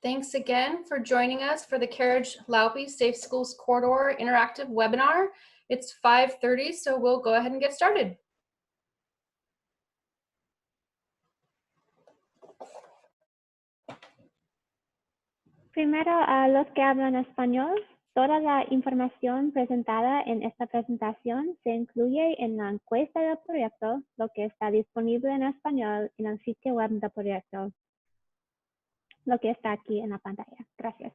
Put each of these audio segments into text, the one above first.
Thanks again for joining us for the Carriage Lauppe Safe Schools Corridor Interactive Webinar. It's 5:30, so we'll go ahead and get started. Primero, a los que hablan español, toda la información presentada en esta presentación se incluye en la encuesta del proyecto, lo que está disponible en español en el sitio web del proyecto, lo que está aquí en la pantalla. Gracias.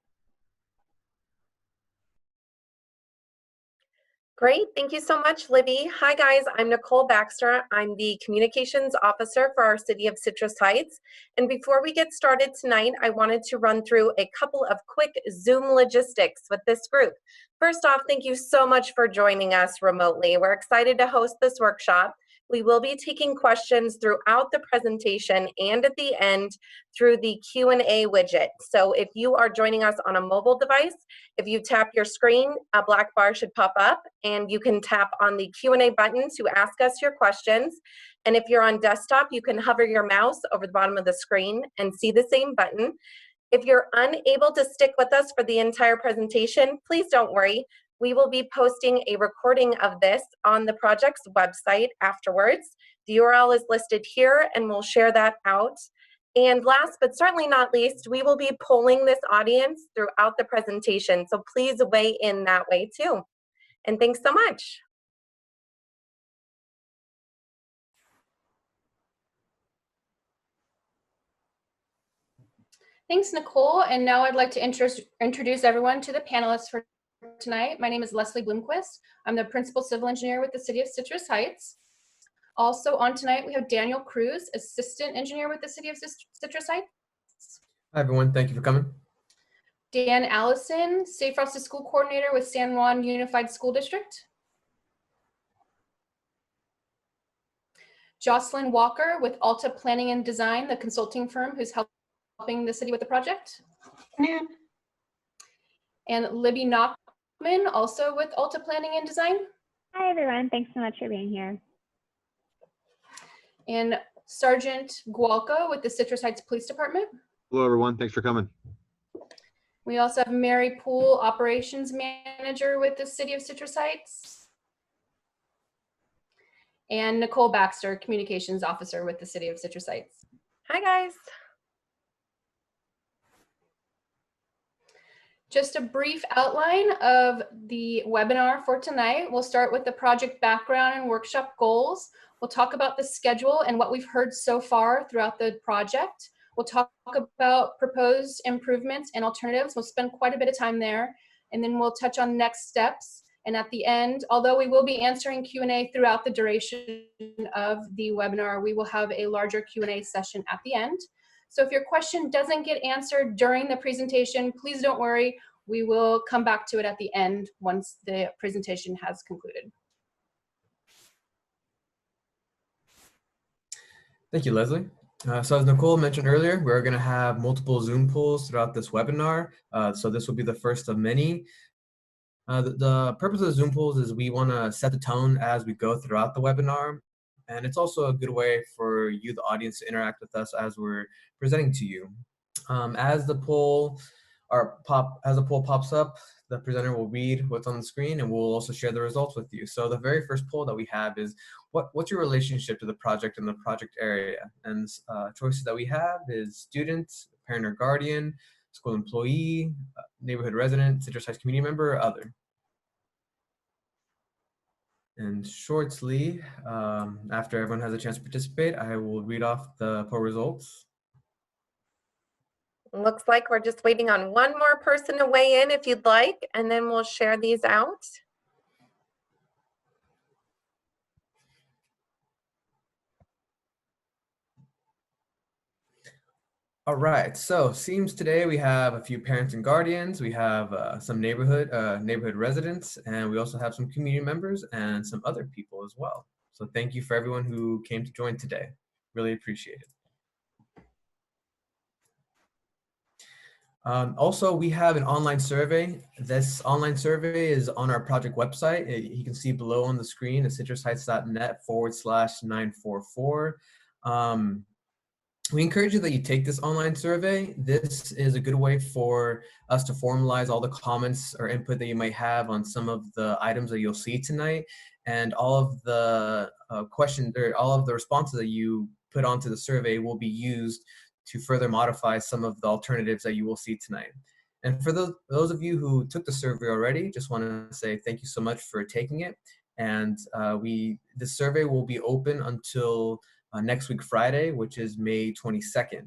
Great, thank you so much, Libby. Hi guys, I'm Nicole Baxter. I'm the Communications Officer for our City of Citrus Heights. And before we get started tonight, I wanted to run through a couple of quick Zoom logistics with this group. First off, thank you so much for joining us remotely. We're excited to host this workshop. We will be taking questions throughout the presentation and at the end through the Q&A widget. So if you are joining us on a mobile device, if you tap your screen, a black bar should pop up and you can tap on the Q&A button to ask us your questions. And if you're on desktop, you can hover your mouse over the bottom of the screen and see the same button. If you're unable to stick with us for the entire presentation, please don't worry. We will be posting a recording of this on the project's website afterwards. The URL is listed here and we'll share that out. And last but certainly not least, we will be polling this audience throughout the presentation. So please weigh in that way too. And thanks so much. Thanks, Nicole. And now I'd like to introduce everyone to the panelists for tonight. My name is Leslie Bloomquist. I'm the Principal Civil Engineer with the City of Citrus Heights. Also on tonight, we have Daniel Cruz, Assistant Engineer with the City of Citrus Heights. Hi, everyone. Thank you for coming. Dan Allison, Safe Routes to School Coordinator with San Juan Unified School District. Jocelyn Walker with Alta Planning and Design, the consulting firm who's helping the city with the project. Yeah. And Libby Nachman, also with Alta Planning and Design. Hi, everyone. Thanks so much for being here. And Sergeant Gualco with the Citrus Heights Police Department. Hello, everyone. Thanks for coming. We also have Mary Poole, Operations Manager with the City of Citrus Heights. And Nicole Baxter, Communications Officer with the City of Citrus Heights. Hi, guys. Just a brief outline of the webinar for tonight. We'll start with the project background and workshop goals. We'll talk about the schedule and what we've heard so far throughout the project. We'll talk about proposed improvements and alternatives. We'll spend quite a bit of time there. And then we'll touch on next steps. And at the end, although we will be answering Q&A throughout the duration of the webinar, we will have a larger Q&A session at the end. So if your question doesn't get answered during the presentation, please don't worry. We will come back to it at the end once the presentation has concluded. Thank you, Leslie. So as Nicole mentioned earlier, we're going to have multiple Zoom polls throughout this webinar. So this will be the first of many. The purpose of the Zoom polls is we want to set the tone as we go throughout the webinar. And it's also a good way for you, the audience, to interact with us as we're presenting to you. As the poll pops up, the presenter will read what's on the screen and we'll also share the results with you. So the very first poll that we have is, what's your relationship to the project and the project area? And choices that we have is student, parent or guardian, school employee, neighborhood resident, Citrus Heights community member, or other. And shortly, after everyone has a chance to participate, I will read off the poll results. Looks like we're just waiting on one more person to weigh in if you'd like, and then we'll share these out. All right, so seems today we have a few parents and guardians, we have some neighborhood residents, and we also have some community members and some other people as well. So thank you for everyone who came to join today. Really appreciate it. Also, we have an online survey. This online survey is on our project website. You can see below on the screen at citrusheights.net/944. We encourage you that you take this online survey. This is a good way for us to formalize all the comments or input that you might have on some of the items that you'll see tonight, and all of the questions or all of the responses that you put onto the survey will be used to further modify some of the alternatives that you will see tonight. And for those of you who took the survey already, just want to say thank you so much for taking it. And this survey will be open until next week, Friday, which is May 22nd.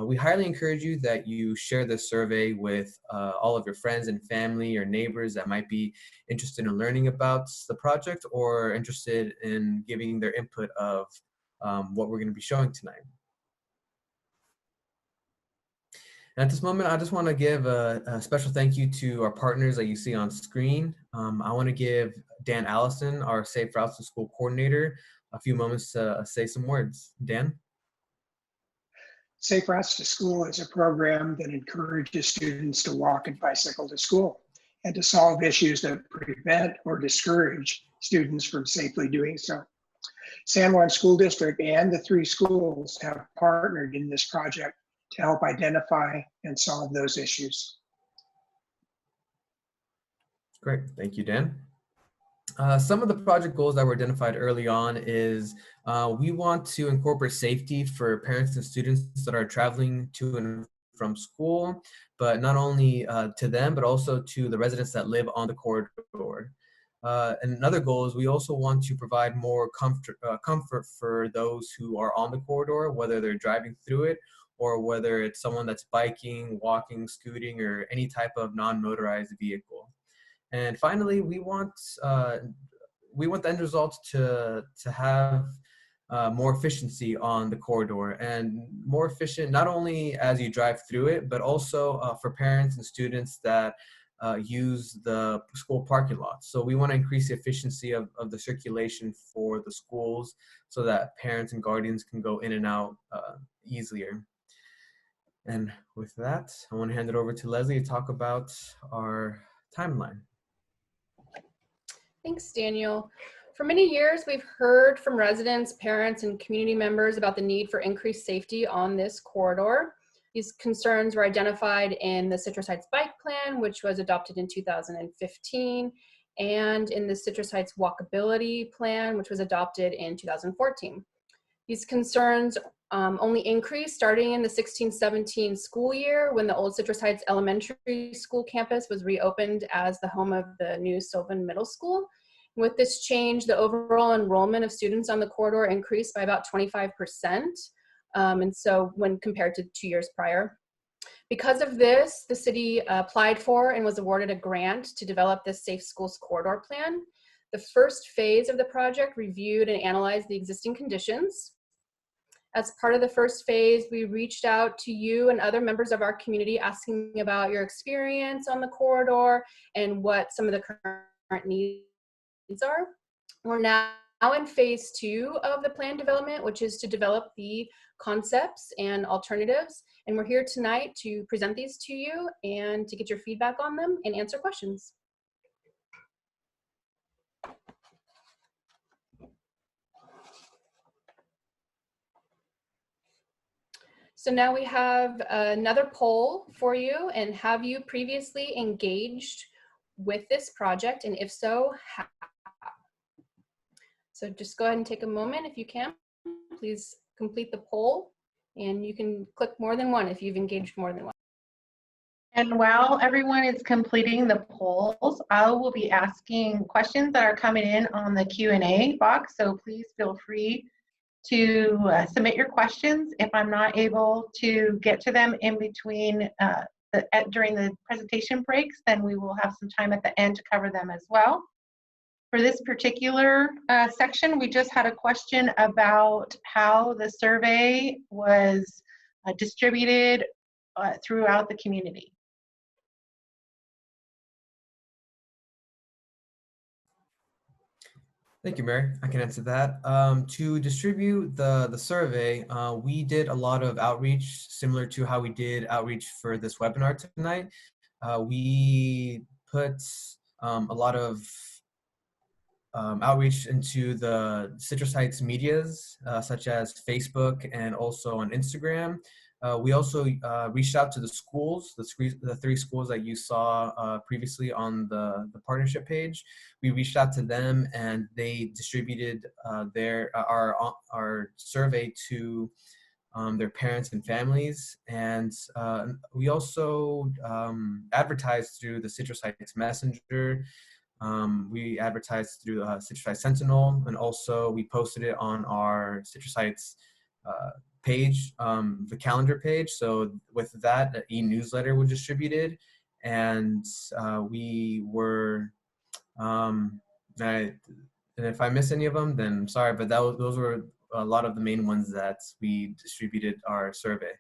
We highly encourage you that you share this survey with all of your friends and family or neighbors that might be interested in learning about the project or interested in giving their input of what we're going to be showing tonight. And at this moment, I just want to give a special thank you to our partners that you see on screen. I want to give Dan Allison, our Safe Routes to School coordinator, a few moments to say some words. Dan? Safe Routes to School is a program that encourages students to walk and bicycle to school and to solve issues that prevent or discourage students from safely doing so. San Juan School District and the 3 schools have partnered in this project to help identify and solve those issues. Great, thank you, Dan. Some of the project goals that were identified early on is we want to incorporate safety for parents and students that are traveling to and from school, but not only to them, but also to the residents that live on the corridor. And another goal is we also want to provide more comfort for those who are on the corridor, whether they're driving through it or whether it's someone that's biking, walking, scooting, or any type of non-motorized vehicle. And finally, we want the end result to have more efficiency on the corridor, and more efficient not only as you drive through it, but also for parents and students that use the school parking lots. So we want to increase the efficiency of the circulation for the schools so that parents and guardians can go in and out easier. And with that, I want to hand it over to Leslie to talk about our timeline. Thanks, Daniel. For many years, we've heard from residents, parents, and community members about the need for increased safety on this corridor. These concerns were identified in the Citrus Heights Bike Plan, which was adopted in 2015, and in the Citrus Heights Walkability Plan, which was adopted in 2014. These concerns only increased starting in the 16-17 school year when the old Citrus Heights Elementary School campus was reopened as the home of the new Sylvan Middle School. With this change, the overall enrollment of students on the corridor increased by about 25%, and so when compared to 2 years prior. Because of this, the city applied for and was awarded a grant to develop this Safe Schools Corridor Plan. The first phase of the project reviewed and analyzed the existing conditions. As part of the first phase, we reached out to you and other members of our community asking about your experience on the corridor and what some of the current needs are. We're now in phase 2 of the plan development, which is to develop the concepts and alternatives. And we're here tonight to present these to you and to get your feedback on them and answer questions. So now we have another poll for you, and have you previously engaged with this project, and if so, how? So just go ahead and take a moment if you can. Please complete the poll, and you can click more than one if you've engaged more than one. And while everyone is completing the polls, I will be asking questions that are coming in on the Q&A box, so please feel free to submit your questions. If I'm not able to get to them in between during the presentation breaks, then we will have some time at the end to cover them as well. For this particular section, we just had a question about how the survey was distributed throughout the community. Thank you, Mary. I can answer that. To distribute the survey, we did a lot of outreach similar to how we did outreach for this webinar tonight. We put a lot of outreach into the Citrus Heights medias, such as Facebook and also on Instagram. We also reached out to the schools, the 3 schools that you saw previously on the partnership page. We reached out to them and they distributed our survey to their parents and families. And we also advertised through the Citrus Heights Messenger. We advertised through Citrus Heights Sentinel, and also we posted it on our Citrus Heights page, the calendar page. So with that, the e-newsletter was distributed, and we were, and if I miss any of them, then I'm sorry, but those were a lot of the main ones that we distributed our survey.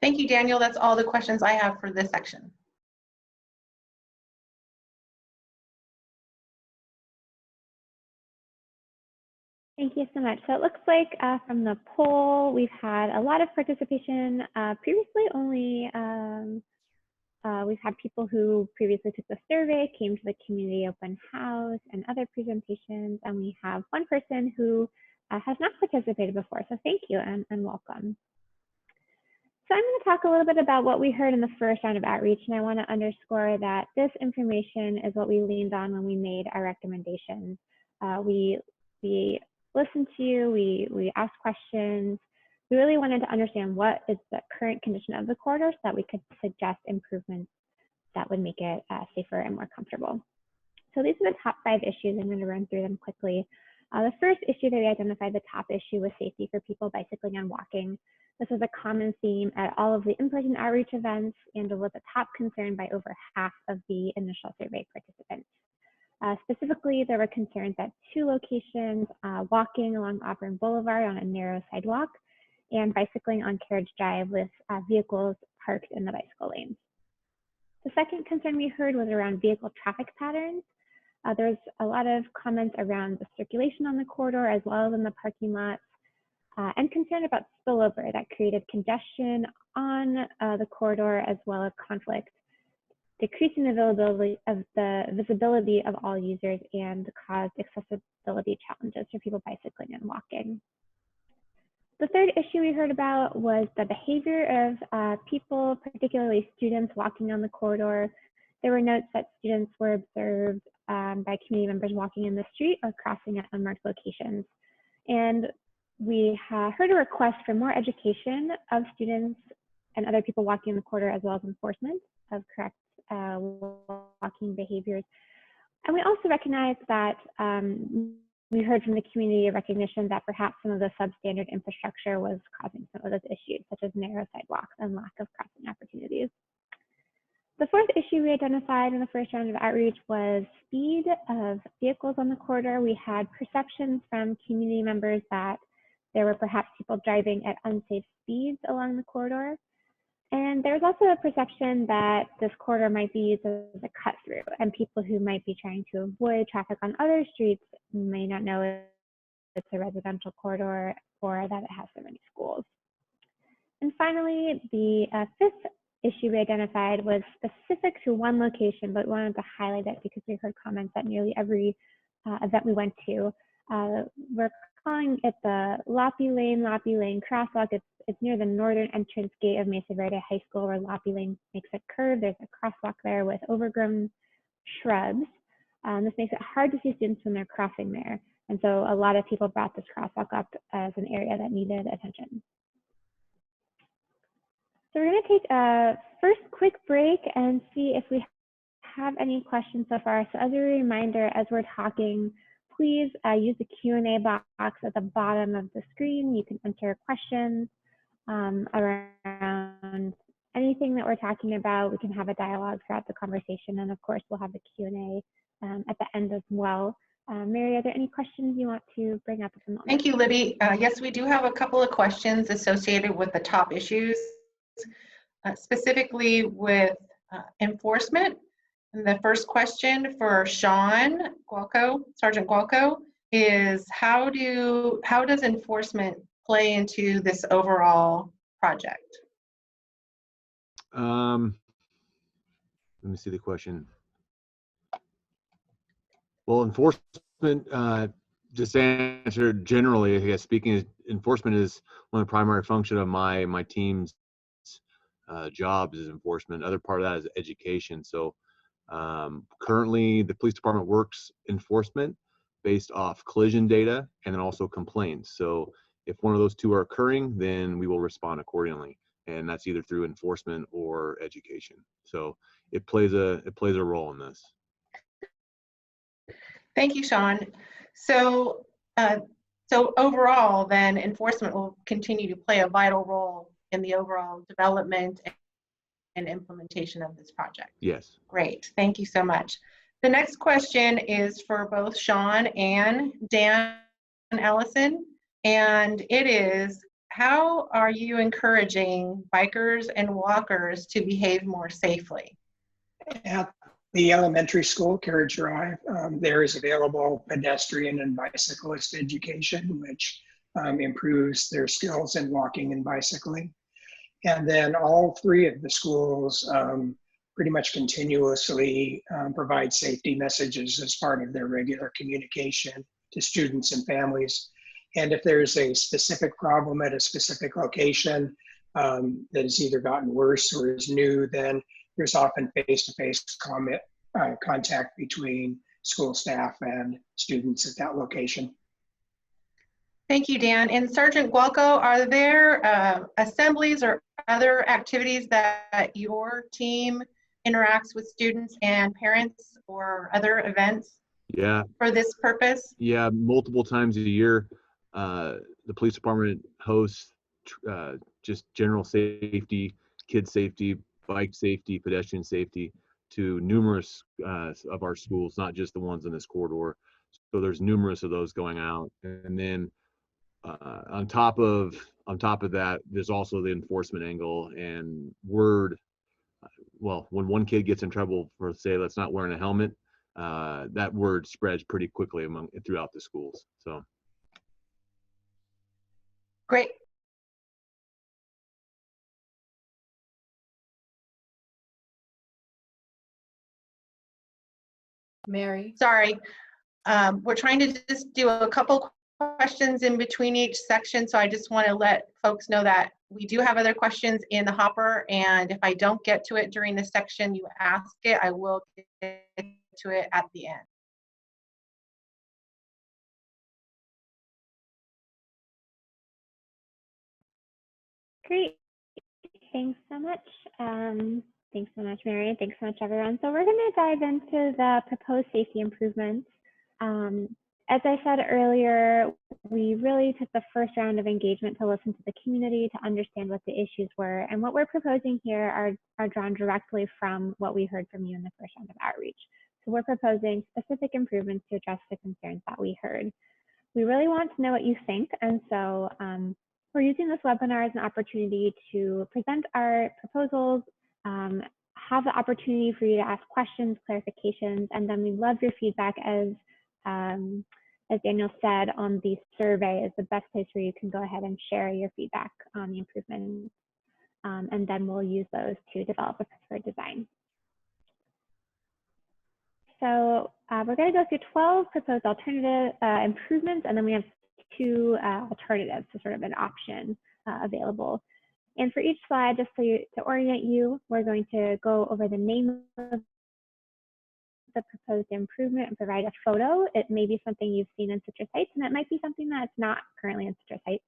Thank you, Daniel. That's all the questions I have for this section. Thank you so much. So it looks like from the poll, we've had a lot of participation. Previously, only we've had people who previously took the survey, came to the community open house and other presentations, and we have one person who has not participated before. So thank you and welcome. So I'm going to talk a little bit about what we heard in the first round of outreach, and I want to underscore that this information is what we leaned on when we made our recommendations. We listened to you, we asked questions. We really wanted to understand what is the current condition of the corridor so that we could suggest improvements that would make it safer and more comfortable. So these are the top 5 issues. I'm going to run through them quickly. The first issue that we identified, the top issue, was safety for people bicycling and walking. This was a common theme at all of the in-person outreach events and was a top concern by over half of the initial survey participants. Specifically, there were concerns at 2 locations, walking along Auburn Boulevard on a narrow sidewalk and bicycling on Carriage Drive with vehicles parked in the bicycle lanes. The second concern we heard was around vehicle traffic patterns. There's a lot of comments around the circulation on the corridor as well as in the parking lots, and concern about spillover that created congestion on the corridor as well as conflict, decreasing the visibility of all users and caused accessibility challenges for people bicycling and walking. The third issue we heard about was the behavior of people, particularly students, walking on the corridor. There were notes that students were observed by community members walking in the street or crossing at unmarked locations. And we heard a request for more education of students and other people walking in the corridor, as well as enforcement of correct walking behaviors. And we also recognized that we heard from the community a recognition that perhaps some of the substandard infrastructure was causing some of those issues, such as narrow sidewalks and lack of crossing opportunities. The fourth issue we identified in the first round of outreach was speed of vehicles on the corridor. We had perceptions from community members that there were perhaps people driving at unsafe speeds along the corridor. And there's also a perception that this corridor might be used as a cut through, and people who might be trying to avoid traffic on other streets may not know if it's a residential corridor or that it has so many schools. And finally, the fifth issue we identified was specific to one location, but we wanted to highlight it because we heard comments at nearly every event we went to. We're calling it the Lauppe Lane crosswalk. It's near the northern entrance gate of Mesa Verde High School, where Lauppe Lane makes a curve. There's a crosswalk there with overgrown shrubs. This makes it hard to see students when they're crossing there. And so a lot of people brought this crosswalk up as an area that needed attention. So we're going to take a first quick break and see if we have any questions so far. So as a reminder, as we're talking, please use the Q&A box at the bottom of the screen. You can enter questions around anything that we're talking about. We can have a dialogue throughout the conversation, and of course, we'll have the Q&A at the end as well. Mary, are there any questions you want to bring up at the moment? Thank you, Libby. Yes, we do have a couple of questions associated with the top issues, specifically with enforcement. And the first question for Sean Gualco, Sergeant Gualco, is how does enforcement play into this overall project? Let me see the question. Well, enforcement, just to answer generally, I guess speaking, enforcement is one of the primary function of my team's jobs is enforcement. Other part of that is education. So currently the police department works enforcement based off collision data and then also complaints. So if one of those two are occurring, then we will respond accordingly. And that's either through enforcement or education. So it plays a role in this. Thank you, Sean. So, so overall, then enforcement will continue to play a vital role in the overall development and implementation of this project. Yes. Great, thank you so much. The next question is for both Sean and Dan Ellison, and it is, how are you encouraging bikers and walkers to behave more safely? At the elementary school, Carriage Drive, there is available pedestrian and bicyclist education, which improves their skills in walking and bicycling. And then all three of the schools pretty much continuously provide safety messages as part of their regular communication to students and families. And if there's a specific problem at a specific location that has either gotten worse or is new, then there's often face-to-face contact between school staff and students at that location. Thank you, Dan. And Sergeant Gualco, are there assemblies or other activities that your team interacts with students and parents or other events for this purpose? Yeah, multiple times a year, the police department hosts just general safety, kid safety, bike safety, pedestrian safety to numerous of our schools, not just the ones in this corridor. So there's numerous of those going out. And then on top of that, there's also the enforcement angle and word. Well, when one kid gets in trouble for, say, that's not wearing a helmet, that word spreads pretty quickly throughout the schools. So great. Mary. Sorry, we're trying to just do a couple questions in between each section, so I just want to let folks know that we do have other questions in the hopper, and if I don't get to it during the section you ask it, I will get to it at the end. Great. Thanks so much. Thanks so much, Mary. Thanks so much, everyone. So we're going to dive into the proposed safety improvements. As I said earlier, we really took the first round of engagement to listen to the community to understand what the issues were. And what we're proposing here are drawn directly from what we heard from you in the first round of outreach. So we're proposing specific improvements to address the concerns that we heard. We really want to know what you think. And so we're using this webinar as an opportunity to present our proposals, have the opportunity for you to ask questions, clarifications, and then we love your feedback as Daniel said on the survey is the best place where you can go ahead and share your feedback on the improvements. And then we'll use those to develop a preferred design. So we're going to go through 12 proposed alternative improvements, and then we have 2 alternatives, so sort of an option available. And for each slide, just so to orient you, we're going to go over the name of the proposed improvement and provide a photo. It may be something you've seen in Citrus Heights, and it might be something that's not currently in Citrus Heights.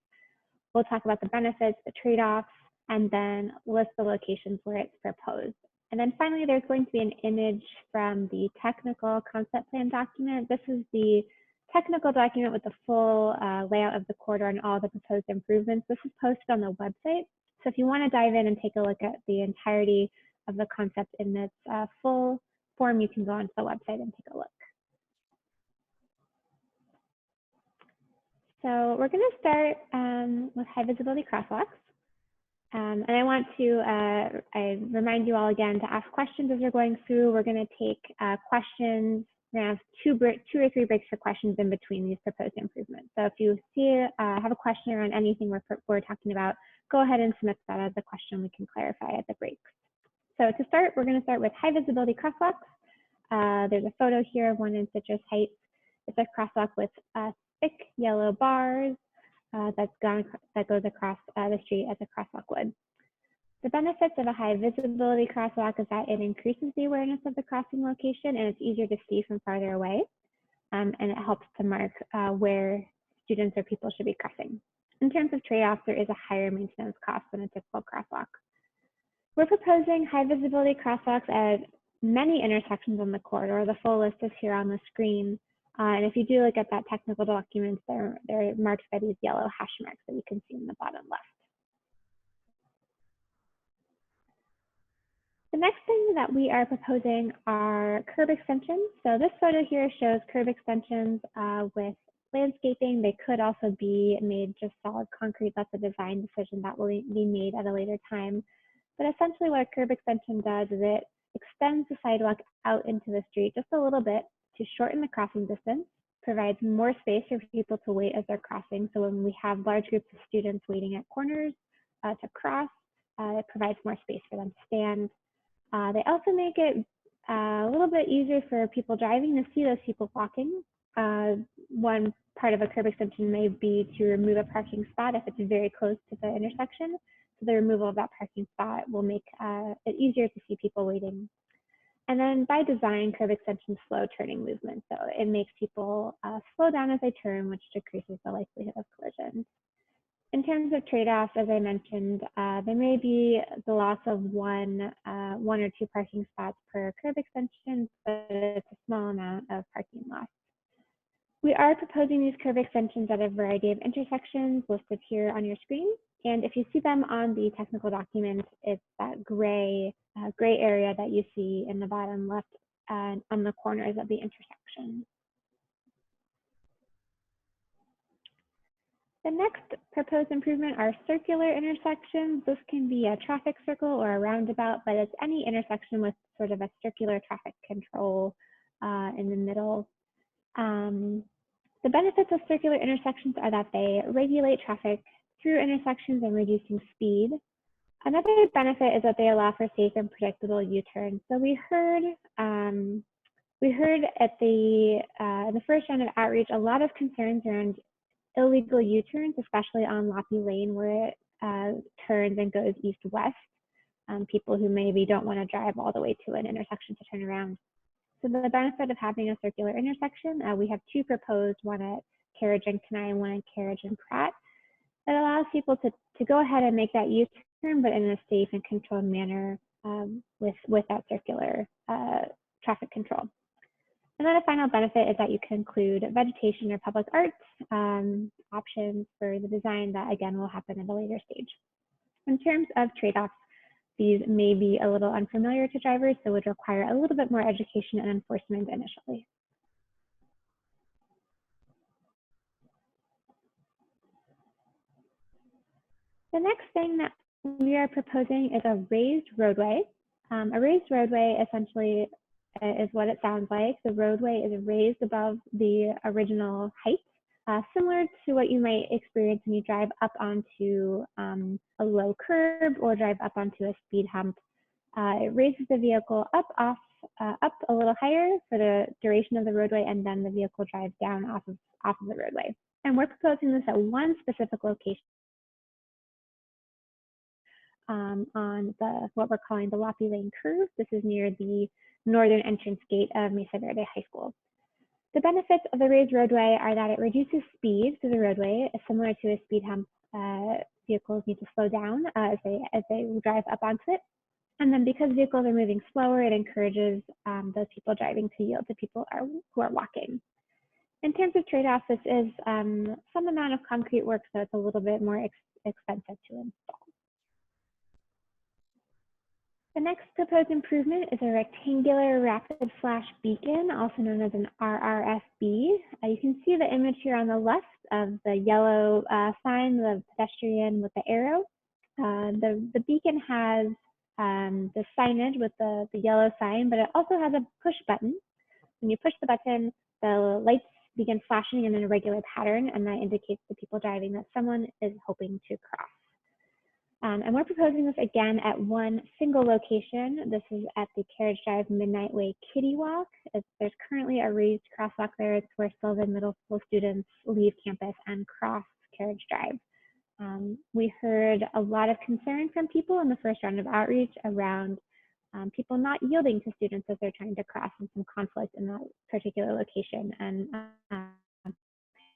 We'll talk about the benefits, the trade-offs, and then list the locations where it's proposed. And then finally, there's going to be an image from the technical concept plan document. This is the technical document with the full layout of the corridor and all the proposed improvements. This is posted on the website. So if you want to dive in and take a look at the entirety of the concept in this full form, you can go onto the website and take a look. So we're going to start with high visibility crosswalks. And I want to I remind you all again to ask questions as we're going through. We're going to take questions. We're going to have 2 or 3 breaks for questions in between these proposed improvements. So if you see have a question around anything we're talking about, go ahead and submit that as a question we can clarify at the breaks. So to start, we're going to start with high visibility crosswalks. There's a photo here of one in Citrus Heights. It's a crosswalk with thick yellow bars that goes across the street as a crosswalk would. The benefits of a high visibility crosswalk is that it increases the awareness of the crossing location, and it's easier to see from farther away, and it helps to mark where students or people should be crossing. In terms of trade-offs, there is a higher maintenance cost than a typical crosswalk. We're proposing high visibility crosswalks at many intersections on the corridor. The full list is here on the screen. And if you do look at that technical document, they're marked by these yellow hash marks that you can see in the bottom left. The next thing that we are proposing are curb extensions. So this photo here shows curb extensions with landscaping. They could also be made just solid concrete. That's a design decision that will be made at a later time. But essentially what a curb extension does is it extends the sidewalk out into the street just a little bit to shorten the crossing distance, provides more space for people to wait as they're crossing. So when we have large groups of students waiting at corners to cross, it provides more space for them to stand. They also make it a little bit easier for people driving to see those people walking. One part of a curb extension may be to remove a parking spot if it's very close to the intersection. So the removal of that parking spot will make it easier to see people waiting. And then by design, curb extensions slow turning movement. So it makes people slow down as they turn, which decreases the likelihood of collisions. In terms of trade-offs, as I mentioned, there may be the loss of one or two parking spots per curb extension, but it's a small amount of parking loss. We are proposing these curb extensions at a variety of intersections listed here on your screen. And if you see them on the technical document, it's that gray area that you see in the bottom left on the corners of the intersection. The next proposed improvement are circular intersections. This can be a traffic circle or a roundabout, but it's any intersection with sort of a circular traffic control in the middle. The benefits of circular intersections are that they regulate traffic through intersections and reducing speed. Another benefit is that they allow for safe and predictable U-turns. So we heard at the first round of outreach a lot of concerns around illegal U-turns, especially on Lauppe Lane where it turns and goes east-west. People who maybe don't want to drive all the way to an intersection to turn around. So the benefit of having a circular intersection, we have two proposed, one at Carriage and Kenai and one at Carriage and Pratt. It allows people to go ahead and make that U-turn, but in a safe and controlled manner with that circular traffic control. And then a final benefit is that you can include vegetation or public arts options for the design that, again, will happen at a later stage. In terms of trade-offs, these may be a little unfamiliar to drivers, so would require a little bit more education and enforcement initially. The next thing that we are proposing is a raised roadway. A raised roadway essentially is what it sounds like. The roadway is raised above the original height, similar to what you might experience when you drive up onto a low curb or drive up onto a speed hump. It raises the vehicle up a little higher for the duration of the roadway, and then the vehicle drives down off of the roadway. And we're proposing this at one specific location on what we're calling the Lauppe Lane curve. This is near the northern entrance gate of Mesa Verde High School. The benefits of the raised roadway are that it reduces speed through the roadway, similar to a speed hump. Vehicles need to slow down as they drive up onto it. And then because vehicles are moving slower, it encourages those people driving to yield to people who are walking. In terms of trade-offs, this is some amount of concrete work, so it's a little bit more expensive to install. The next proposed improvement is a rectangular rapid flash beacon, also known as an RRFB. You can see the image here on the left of the yellow sign, the pedestrian with the arrow. The beacon has the signage with the yellow sign, but it also has a push button. When you push the button, the lights begin flashing in a regular pattern, and that indicates to people driving that someone is hoping to cross. And we're proposing this again at one single location. This is at the Carriage Drive Midnight Way Kiddie Walk. There's currently a raised crosswalk there. It's where Sylvan Middle School students leave campus and cross Carriage Drive. We heard a lot of concern from people in the first round of outreach around people not yielding to students as they're trying to cross, and some conflict in that particular location, and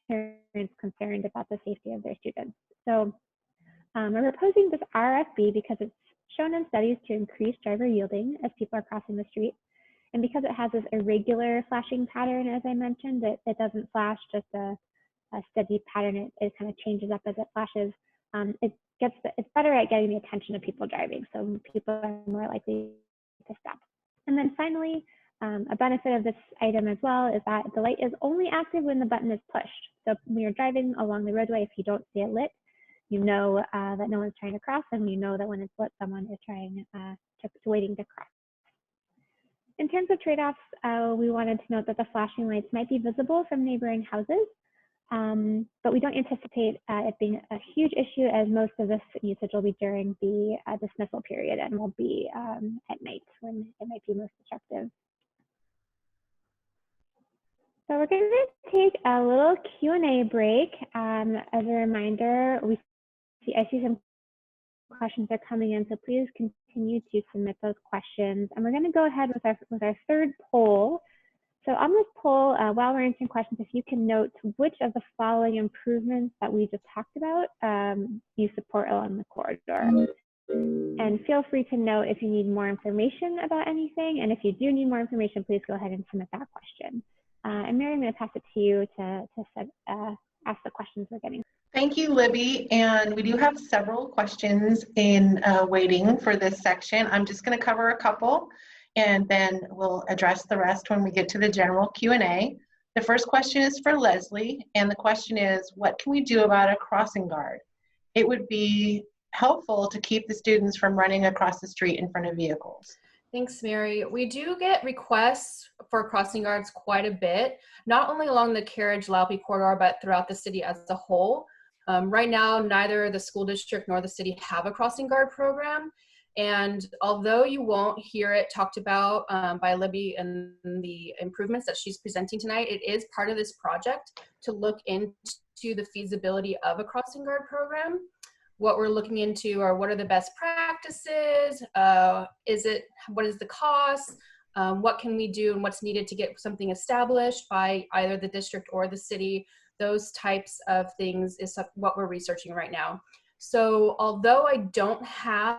parents concerned about the safety of their students. So we're proposing this RFB because it's shown in studies to increase driver yielding as people are crossing the street. And because it has this irregular flashing pattern, as I mentioned, it doesn't flash just a steady pattern. It kind of changes up as it flashes. It's better at getting the attention of people driving, so people are more likely to stop. And then finally, a benefit of this item as well is that the light is only active when the button is pushed. So when you're driving along the roadway, if you don't see it lit, you know that no one's trying to cross, and you know that when it's lit, someone is waiting to cross. In terms of trade-offs, we wanted to note that the flashing lights might be visible from neighboring houses, but we don't anticipate it being a huge issue, as most of this usage will be during the dismissal period and will be at night when it might be most disruptive. So we're going to take a little Q&A break. As a reminder, I see some questions are coming in, so please continue to submit those questions. And we're going to go ahead with our third poll. So on this poll, while we're answering questions, if you can note which of the following improvements that we just talked about you support along the corridor. And feel free to note if you need more information about anything. And if you do need more information, please go ahead and submit that question. And Mary, I'm going to pass it to you to ask the questions we're getting. Thank you, Libby. And we do have several questions in waiting for this section. I'm just going to cover a couple, and then we'll address the rest when we get to the general Q&A. The first question is for Leslie, and the question is, what can we do about a crossing guard? It would be helpful to keep the students from running across the street in front of vehicles. Thanks, Mary. We do get requests for crossing guards quite a bit, not only along the Carriage Lauppe corridor, but throughout the city as a whole. Right now, neither the school district nor the city have a crossing guard program. And although you won't hear it talked about by Libby and the improvements that she's presenting tonight, it is part of this project to look into the feasibility of a crossing guard program. What we're looking into are what are the best practices, what is the cost, what can we do and what's needed to get something established by either the district or the city. Those types of things is what we're researching right now. So although I don't have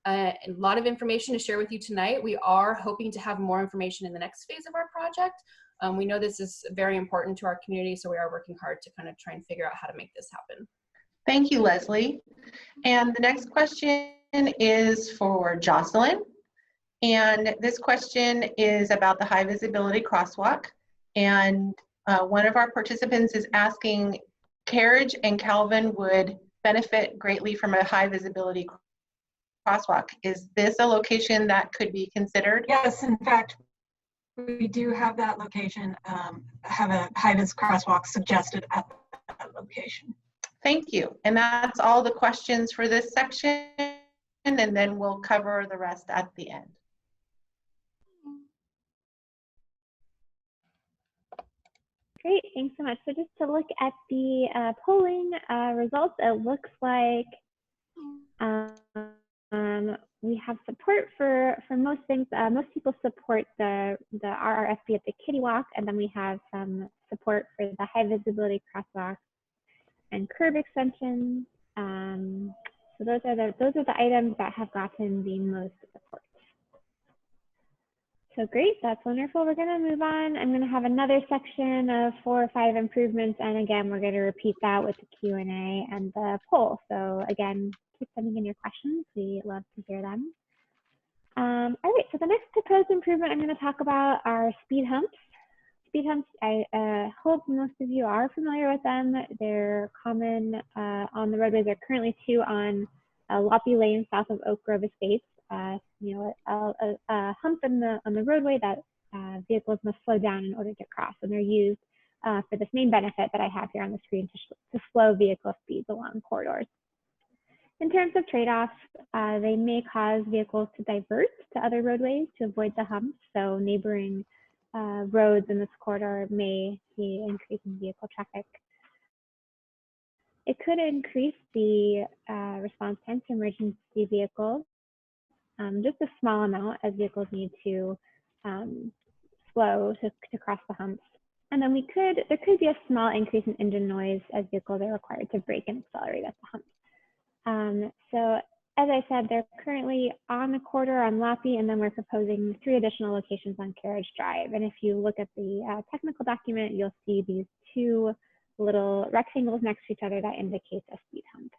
a lot of information to share with you tonight, we are hoping to have more information in the next phase of our project. We know this is very important to our community, so we are working hard to kind of try and figure out how to make this happen. Thank you, Leslie. And the next question is for Jocelyn. And this question is about the high visibility crosswalk. And one of our participants is asking, Carriage and Calvin would benefit greatly from a high visibility crosswalk. Is this a location that could be considered? Yes, in fact, we do have that location, have a high-vis crosswalk suggested at that location. Thank you. And that's all the questions for this section, and then we'll cover the rest at the end. Great, thanks so much. So just to look at the polling results, it looks like we have support for most things. Most people support the RRFB at the Kiddie Walk, and then we have some support for the high visibility crosswalk and curb extensions. So those are the items that have gotten the most support. So great, that's wonderful. We're gonna move on. I'm gonna have another section of 4 or 5 improvements, and again, we're gonna repeat that with the Q&A and the poll. So again, keep sending in your questions. We love to hear them. All right, so the next proposed improvement I'm gonna talk about are speed humps. Speed humps, I hope most of you are familiar with them. They're common on the roadways. There are currently 2 on Lauppe Lane south of Oak Grove Estates. You know, a hump on the roadway that vehicles must slow down in order to cross, and they're used for this main benefit that I have here on the screen to slow vehicle speeds along corridors. In terms of trade-offs, they may cause vehicles to divert to other roadways to avoid the humps. So neighboring roads in this corridor may see increasing vehicle traffic. It could increase the response time to emergency vehicles, just a small amount, as vehicles need to slow to cross the humps. And then there could be a small increase in engine noise as vehicles are required to brake and accelerate at the humps. So as I said, they're currently on the corridor on Lauppe, and then we're proposing 3 additional locations on Carriage Drive. And if you look at the technical document, you'll see these 2 little rectangles next to each other that indicates a speed hump.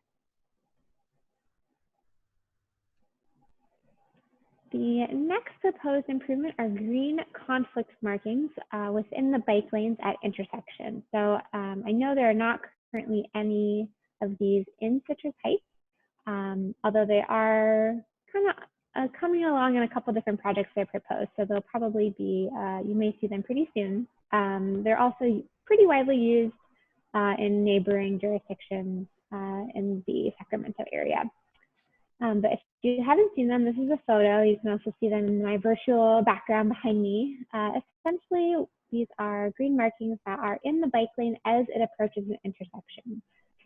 The next proposed improvement are green conflict markings within the bike lanes at intersections. So I know there are not currently any of these in Citrus Heights, although they are kind of coming along in a couple different projects they're proposed. So they'll probably be, you may see them pretty soon. They're also pretty widely used in neighboring jurisdictions in the Sacramento area. But if you haven't seen them, this is a photo. You can also see them in my virtual background behind me. Essentially, these are green markings that are in the bike lane as it approaches an intersection.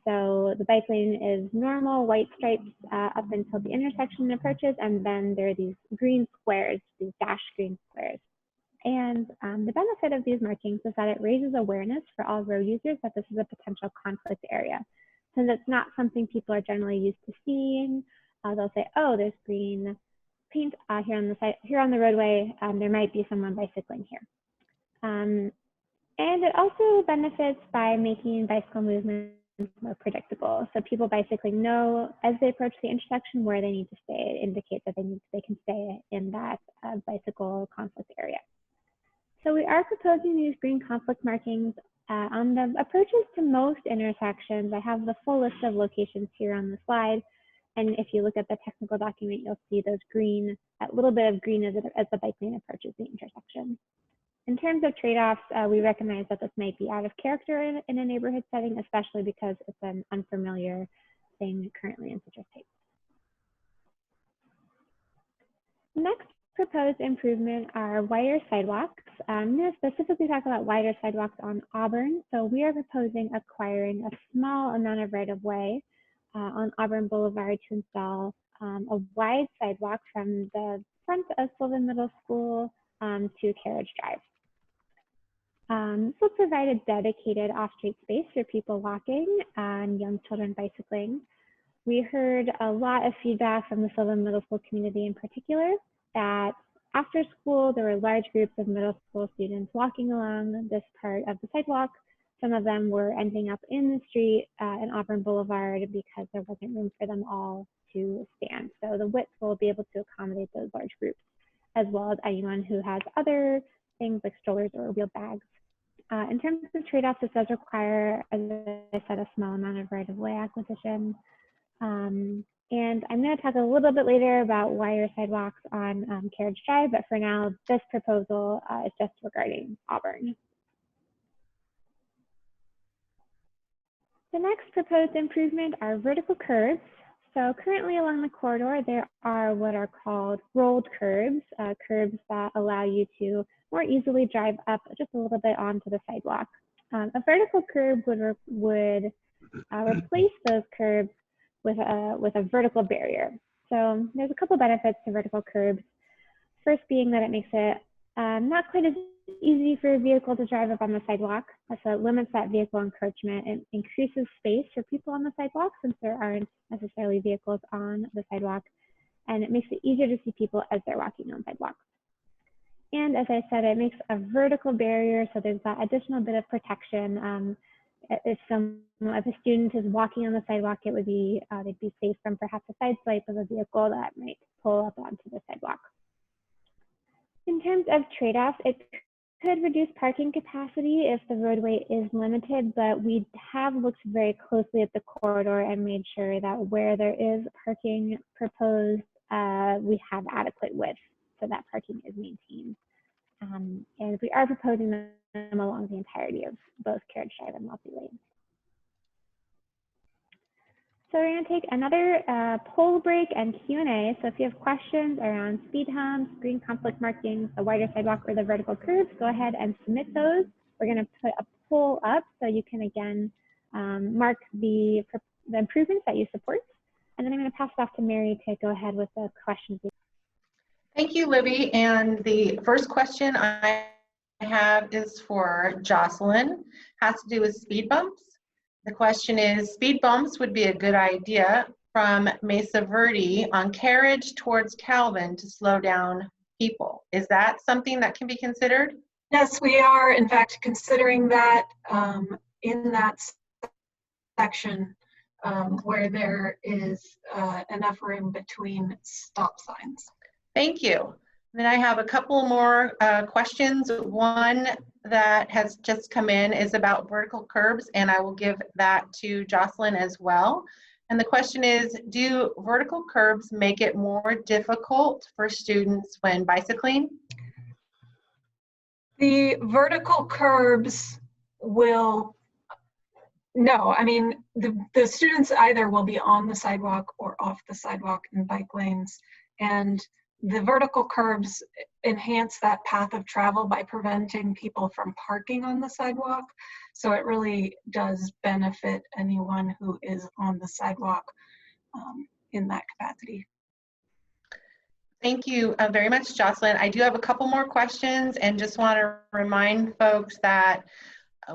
So the bike lane is normal white stripes up until the intersection approaches, and then there are these green squares, these dashed green squares. And the benefit of these markings is that it raises awareness for all road users that this is a potential conflict area. Since it's not something people are generally used to seeing, they'll say, oh, there's green paint here on the side, here on the roadway. There might be someone bicycling here. And it also benefits by making bicycle movement more predictable. So people bicycling know as they approach the intersection where they need to stay. It indicates that they can stay in that bicycle conflict area. So we are proposing these green conflict markings on the approaches to most intersections. I have the full list of locations here on the slide. And if you look at the technical document, you'll see those green, that little bit of green as the bike lane approaches the intersection. In terms of trade-offs, we recognize that this might be out of character in a neighborhood setting, especially because it's an unfamiliar thing currently in Citrus Heights. Next proposed improvement are wider sidewalks. I'm going to specifically talk about wider sidewalks on Auburn. So we are proposing acquiring a small amount of right-of-way on Auburn Boulevard to install a wide sidewalk from the front of Sylvan Middle School to Carriage Drive. This will provide a dedicated off-street space for people walking and young children bicycling. We heard a lot of feedback from the Sylvan Middle School community in particular that after school, there were large groups of middle school students walking along this part of the sidewalk. Some of them were ending up in the street in Auburn Boulevard because there wasn't room for them all to stand. So the width will be able to accommodate those large groups, as well as anyone who has other things like strollers or wheeled bags. In terms of trade-offs, this does require, as I said, a small amount of right-of-way acquisition. And I'm going to talk a little bit later about wider sidewalks on Carriage Drive, but for now, this proposal is just regarding Auburn. The next proposed improvement are vertical curbs. So currently along the corridor, there are what are called rolled curbs, curbs that allow you to more easily drive up just a little bit onto the sidewalk. A vertical curb would replace those curbs with a vertical barrier. So there's a couple benefits to vertical curbs. First being that it makes it not quite as easy for a vehicle to drive up on the sidewalk. So it limits that vehicle encroachment and increases space for people on the sidewalk since there aren't necessarily vehicles on the sidewalk. And it makes it easier to see people as they're walking on sidewalks. And as I said, it makes a vertical barrier, so there's that additional bit of protection. If a student is walking on the sidewalk, it would be they'd be safe from perhaps a side swipe of a vehicle that might pull up onto the sidewalk. In terms of trade-offs, it could reduce parking capacity if the roadway is limited, but we have looked very closely at the corridor and made sure that where there is parking proposed, we have adequate width so that parking is maintained. And we are proposing them along the entirety of both Carriage Drive and Lauppe Lane. So we're going to take another poll break and Q&A. So if you have questions around speed humps, green conflict markings, the wider sidewalk, or the vertical curbs, go ahead and submit those. We're going to put a poll up so you can again mark the improvements that you support. And then I'm going to pass it off to Mary to go ahead with the questions. Thank you, Libby. And the first question I have is for Jocelyn, has to do with speed bumps. The question is, speed bumps would be a good idea from Mesa Verde on Carriage towards Calvin to slow down people. Is that something that can be considered? Yes, we are in fact considering that in that section where there is enough room between stop signs. Thank you. Then I have a couple more questions. One that has just come in is about vertical curbs, and I will give that to Jocelyn as well. And the question is, do vertical curbs make it more difficult for students when bicycling? The vertical curbs will, no, I mean, the students either will be on the sidewalk or off the sidewalk in bike lanes. And the vertical curbs enhance that path of travel by preventing people from parking on the sidewalk. So it really does benefit anyone who is on the sidewalk in that capacity. Thank you very much, Jocelyn. I do have a couple more questions and just want to remind folks that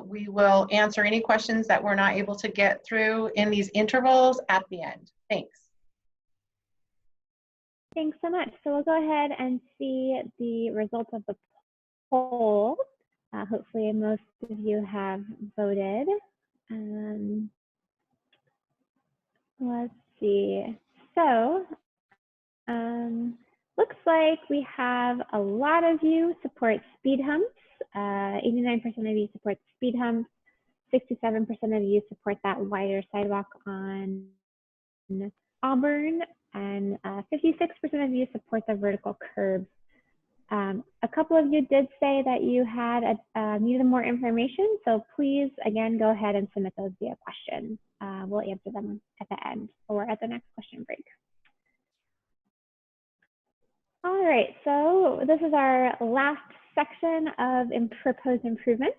we will answer any questions that we're not able to get through in these intervals at the end. Thanks. Thanks so much. So we'll go ahead and see the results of the poll. Hopefully most of you have voted. Let's see. So looks like we have a lot of you support speed humps. 89% of you support speed humps. 67% of you support that wider sidewalk on Auburn. And 56% of you support the vertical curbs. A couple of you did say that you had needed more information, so please, again, go ahead and submit those via question. We'll answer them at the end or at the next question break. All right, so this is our last section of proposed improvements.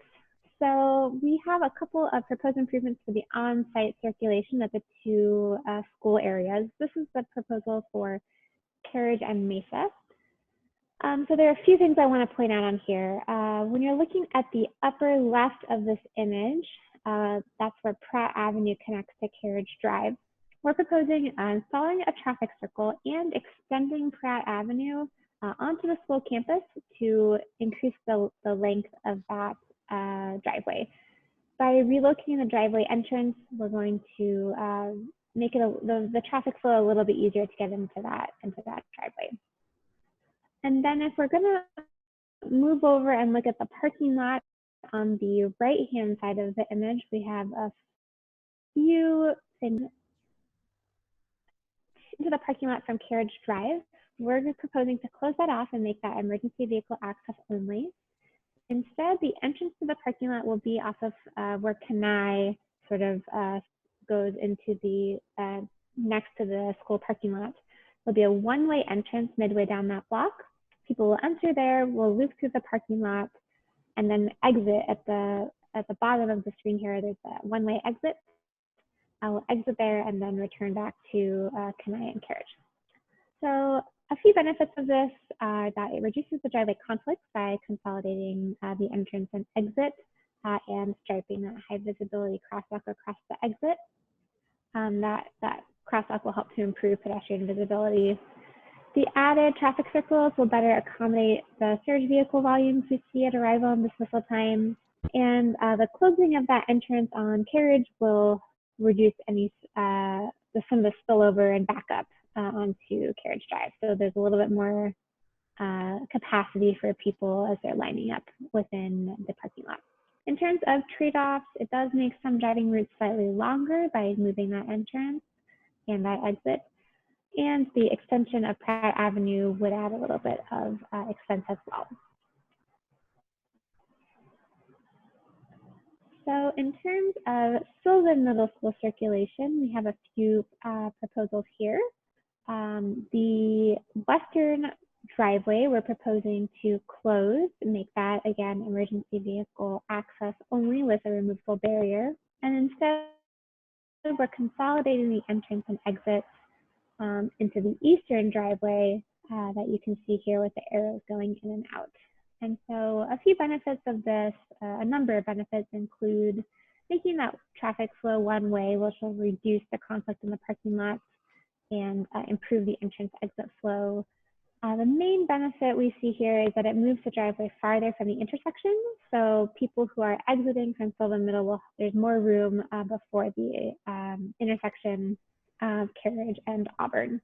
So we have a couple of proposed improvements for the on-site circulation at the two school areas. This is the proposal for Carriage and Mesa. So there are a few things I want to point out on here. When you're looking at the upper left of this image, that's where Pratt Avenue connects to Carriage Drive. We're proposing installing a traffic circle and extending Pratt Avenue onto the school campus to increase the length of that driveway. By relocating the driveway entrance, we're going to make it the traffic flow a little bit easier to get into that driveway. And then if we're going to move over and look at the parking lot on the right-hand side of the image, we have a few things into the parking lot from Carriage Drive. We're proposing to close that off and make that emergency vehicle access only. Instead, the entrance to the parking lot will be off of where Kenai sort of goes into the next to the school parking lot. There'll be a one-way entrance midway down that block. People will enter there, will loop through the parking lot, and then exit at the bottom of the screen here. There's a one-way exit. I will exit there and then return back to Kenai and Carriage. So a few benefits of this are that it reduces the driveway conflicts by consolidating the entrance and exit and striping that high visibility crosswalk across the exit. That crosswalk will help to improve pedestrian visibility. The added traffic circles will better accommodate the surge vehicle volumes we see at arrival and dismissal time. And the closing of that entrance on Carriage will reduce any some of the spillover and backup onto Carriage Drive. So there's a little bit more capacity for people as they're lining up within the parking lot. In terms of trade-offs, it does make some driving routes slightly longer by moving that entrance and that exit. And the extension of Pratt Avenue would add a little bit of expense as well. So in terms of Sylvan Middle School circulation, we have a few proposals here. The western driveway, we're proposing to close and make that, again, emergency vehicle access only with a removable barrier. And instead, we're consolidating the entrance and exits into the eastern driveway that you can see here with the arrows going in and out. And so a few benefits of this, a number of benefits include making that traffic flow one way, which will reduce the conflict in the parking lots and improve the entrance exit flow. The main benefit we see here is that it moves the driveway farther from the intersection. So people who are exiting from Sylvan Middle, there's more room before the intersection of Carriage and Auburn.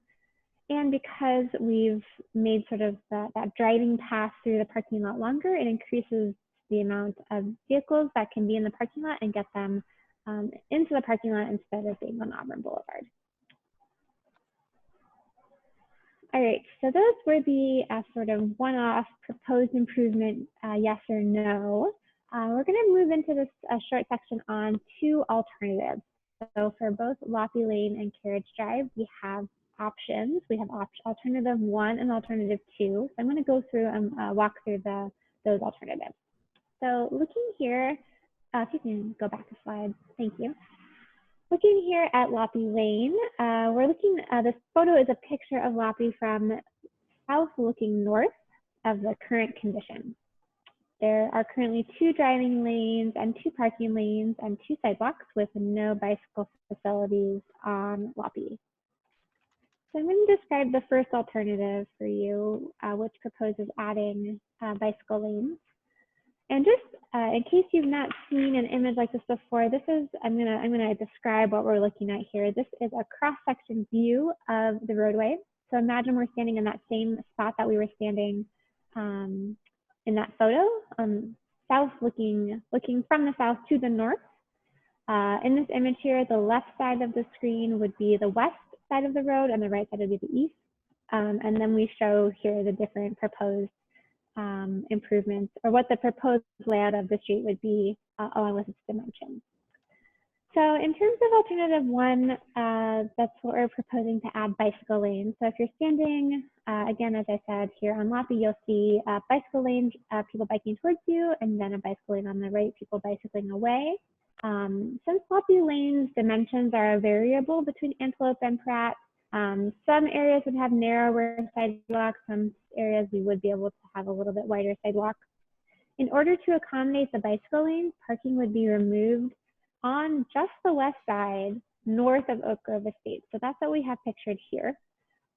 And because we've made sort of that driving path through the parking lot longer, it increases the amount of vehicles that can be in the parking lot and get them into the parking lot instead of being on Auburn Boulevard. All right, so those were the sort of one-off proposed improvement, yes or no. We're gonna move into this short section on two alternatives. So for both Lauppe Lane and Carriage Drive, we have options. We have alternative 1 and alternative 2. So I'm gonna go through and walk through those alternatives. So looking here, if you can go back a slide, thank you. Looking here at Lauppe Lane, we're looking, this photo is a picture of Lauppe from south looking north of the current condition. There are currently 2 driving lanes and 2 parking lanes and 2 sidewalks with no bicycle facilities on Lauppe. So I'm going to describe the first alternative for you, which proposes adding bicycle lanes. And just in case you've not seen an image like this before, this is, I'm gonna describe what we're looking at here. This is a cross-section view of the roadway. So imagine we're standing in that same spot that we were standing in that photo, south looking from the south to the north. In this image here, the left side of the screen would be the west side of the road and the right side would be the east. And then we show here the different proposed improvements, or what the proposed layout of the street would be along with its dimensions. So in terms of alternative 1, that's what we're proposing to add bicycle lanes. So if you're standing, again, as I said, here on Lauppe, you'll see bicycle lanes, people biking towards you, and then a bicycle lane on the right, people bicycling away. Since Lauppe Lane's dimensions are variable between Antelope and Pratt, some areas would have narrower sidewalks, some areas we would be able to have a little bit wider sidewalk. In order to accommodate the bicycle lanes, parking would be removed on just the west side, north of Oak Grove Estates. So that's what we have pictured here.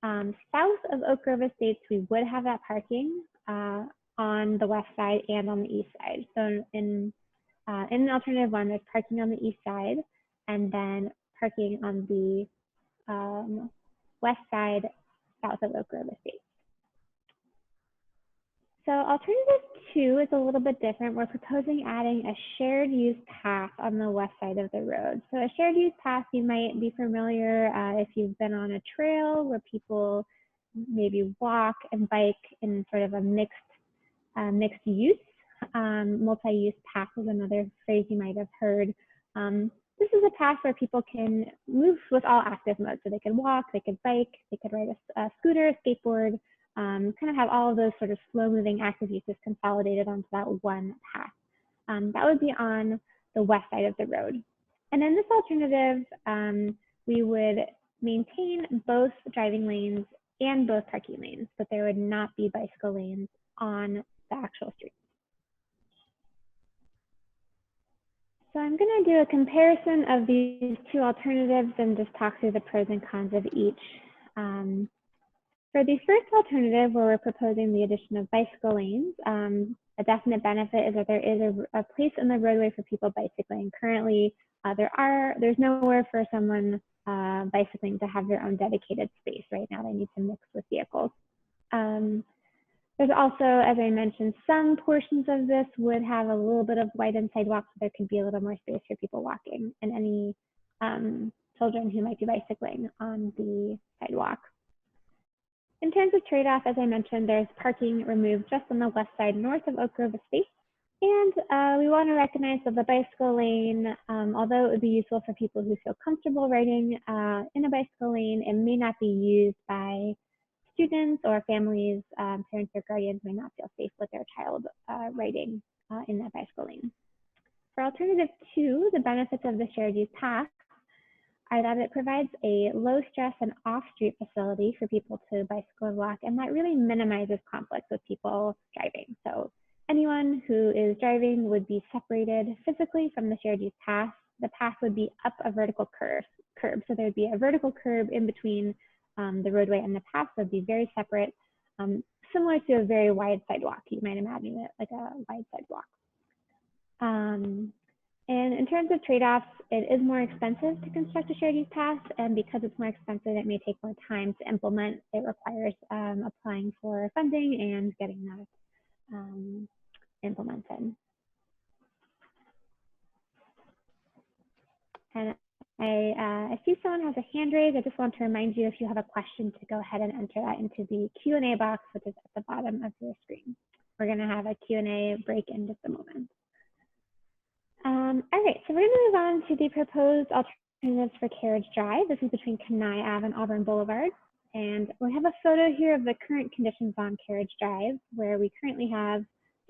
South of Oak Grove Estates, we would have that parking on the west side and on the east side. So in alternative 1, there's parking on the east side, and then parking on the west side, south of Oak Grove Estates. So alternative 2 is a little bit different. We're proposing adding a shared use path on the west side of the road. So a shared use path, you might be familiar if you've been on a trail where people maybe walk and bike in sort of a mixed use. Multi-use path is another phrase you might have heard. This is a path where people can move with all active modes. So they could walk, they could bike, they could ride a scooter, a skateboard, kind of have all of those sort of slow-moving active uses consolidated onto that one path. That would be on the west side of the road. And in this alternative, we would maintain both driving lanes and both parking lanes, but there would not be bicycle lanes on the actual street. So I'm going to do a comparison of these 2 alternatives and just talk through the pros and cons of each. For the first alternative, where we're proposing the addition of bicycle lanes, a definite benefit is that there is a place in the roadway for people bicycling. Currently, there's nowhere for someone bicycling to have their own dedicated space. Right now, they need to mix with vehicles. There's also, as I mentioned, some portions of this would have a little bit of widened sidewalks, so there could be a little more space for people walking and any children who might be bicycling on the sidewalk. In terms of trade-off, as I mentioned, there's parking removed just on the west side north of Oak Grove Estates. And we want to recognize that the bicycle lane, although it would be useful for people who feel comfortable riding in a bicycle lane, it may not be used by students or families, parents or guardians may not feel safe with their child riding in that bicycle lane. For alternative 2, the benefits of the shared use path are that it provides a low stress and off-street facility for people to bicycle or walk, and that really minimizes conflict with people driving. So anyone who is driving would be separated physically from the shared use path. The path would be up a vertical curb. So there'd be a vertical curb in between the roadway and the path, would be very separate, similar to a very wide sidewalk. You might imagine it like a wide sidewalk. And in terms of trade-offs, it is more expensive to construct a shared use path, and because it's more expensive, it may take more time to implement. It requires applying for funding and getting that implemented. And I see someone has a hand raised. I just want to remind you, if you have a question, to go ahead and enter that into the Q&A box, which is at the bottom of your screen. We're going to have a Q&A break in just a moment. All right, so we're going to move on to the proposed alternatives for Carriage Drive. This is between Kenai Ave and Auburn Boulevard. And we have a photo here of the current conditions on Carriage Drive, where we currently have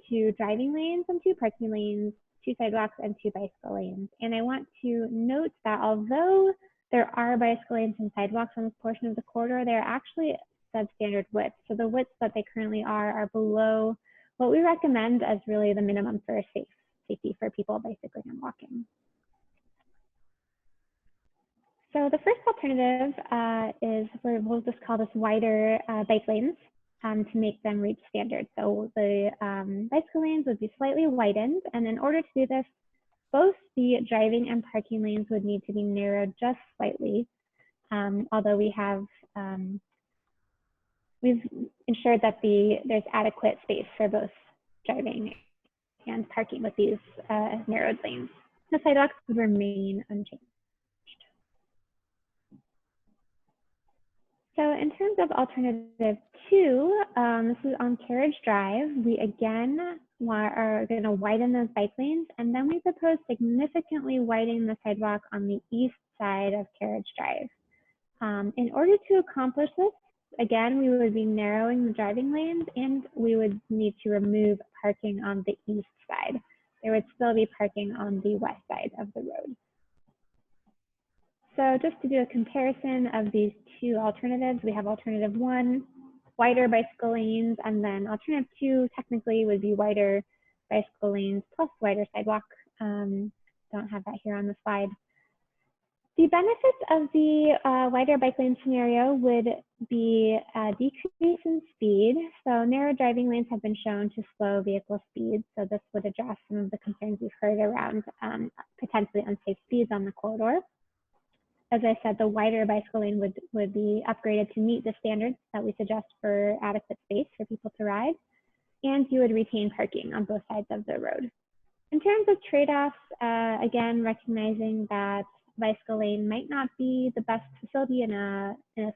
2 driving lanes and 2 parking lanes, 2 sidewalks and 2 bicycle lanes. And I want to note that although there are bicycle lanes and sidewalks on this portion of the corridor, they're actually substandard widths. So the widths that they currently are below what we recommend as really the minimum for safety for people bicycling and walking. So the first alternative is we'll just call this wider bike lanes to make them reach standard. So the bicycle lanes would be slightly widened, and in order to do this, both the driving and parking lanes would need to be narrowed just slightly, although we've ensured that there's adequate space for both driving and parking with these narrowed lanes. The sidewalks would remain unchanged. So in terms of alternative 2, this is on Carriage Drive. We again are going to widen those bike lanes, and then we propose significantly widening the sidewalk on the east side of Carriage Drive. In order to accomplish this, again, we would be narrowing the driving lanes, and we would need to remove parking on the east side. There would still be parking on the west side of the road. So just to do a comparison of these 2 alternatives, we have alternative 1, wider bicycle lanes, and then alternative 2 technically would be wider bicycle lanes plus wider sidewalk. Don't have that here on the slide. The benefits of the wider bike lane scenario would be a decrease in speed. So narrow driving lanes have been shown to slow vehicle speeds. So this would address some of the concerns we've heard around potentially unsafe speeds on the corridor. As I said, the wider bicycle lane would be upgraded to meet the standards that we suggest for adequate space for people to ride. And you would retain parking on both sides of the road. In terms of trade-offs, again, recognizing that bicycle lane might not be the best facility in a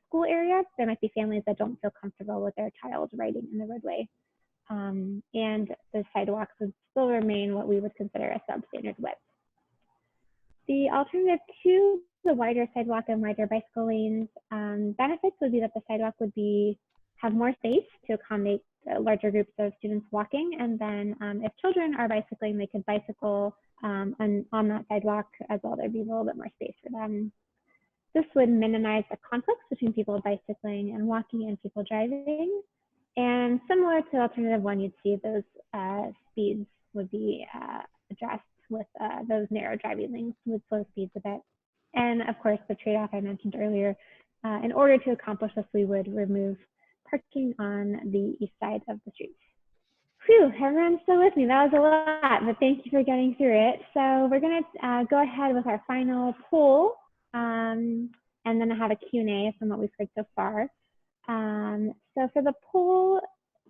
school area. There might be families that don't feel comfortable with their child riding in the roadway. And the sidewalks would still remain what we would consider a substandard width. The alternative 2, the wider sidewalk and wider bicycle lanes, benefits would be that the sidewalk would have more space to accommodate larger groups of students walking. And then if children are bicycling, they could bicycle on that sidewalk as well. There'd be a little bit more space for them. This would minimize the conflicts between people bicycling and walking and people driving. And similar to alternative 1, you'd see those speeds would be addressed with those narrow driving lanes would slow speeds a bit. And of course, the trade-off I mentioned earlier, in order to accomplish this, we would remove parking on the east side of the street. Phew, everyone's still with me. That was a lot, but thank you for getting through it. So we're going to go ahead with our final poll, and then I have a Q&A from what we've heard so far. So for the poll,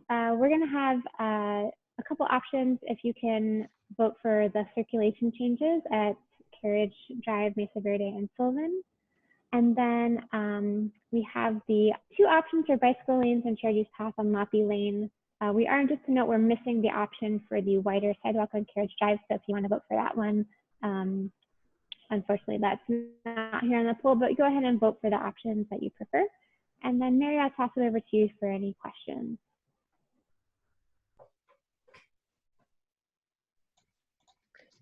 we're going to have a couple options. If you can vote for the circulation changes at Carriage Drive, Mesa Verde, and Sylvan. And then we have the 2 options for bicycle lanes and shared use path on Lauppe Lane We are, just to note, we're missing the option for the wider sidewalk on Carriage Drive. So if you want to vote for that one, unfortunately that's not here on the poll, but go ahead and vote for the options that you prefer. And then Mary, I'll toss it over to you for any questions.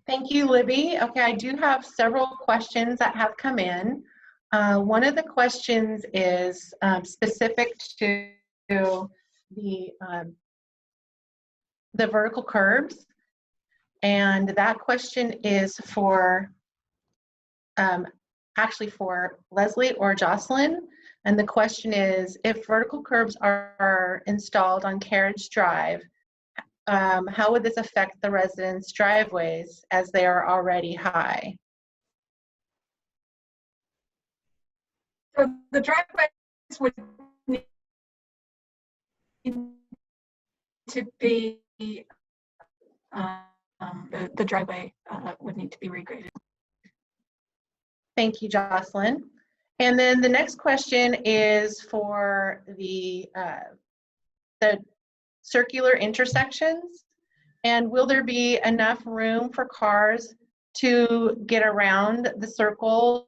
Thank you, Libby. Okay, I do have several questions that have come in. One of the questions is specific to the vertical curbs. And that question is for, actually for Leslie or Jocelyn. And the question is, if vertical curbs are installed on Carriage Drive, how would this affect the residents' driveways as they are already high? So the driveways would need to be, the driveway would need to be regraded. Thank you, Jocelyn. And then the next question is for the circular intersections. And will there be enough room for cars to get around the circles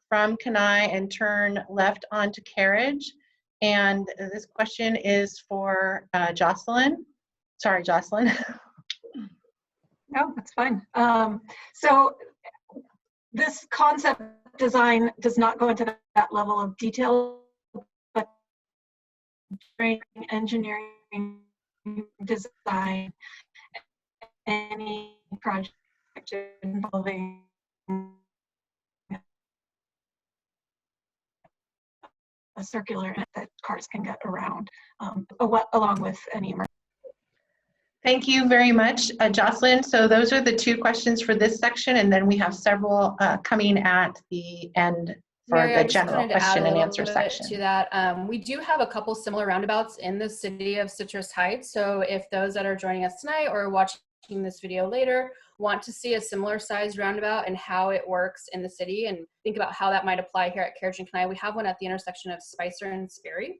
from Kenai and turn left onto Carriage? And this question is for Jocelyn. Sorry, Jocelyn. No, that's fine. So this concept design does not go into that level of detail, but during engineering design, any project involving a circular that cars can get around, along with any emergency. Thank you very much, Jocelyn. So those are the two questions for this section, and then we have several coming at the end for Mary, the general question and answer section. To that, we do have a couple similar roundabouts in the city of Citrus Heights. So if those that are joining us tonight or watching this video later want to see a similar size roundabout and how it works in the city and think about how that might apply here at Carriage and Kenai, we have one at the intersection of Spicer and Sperry.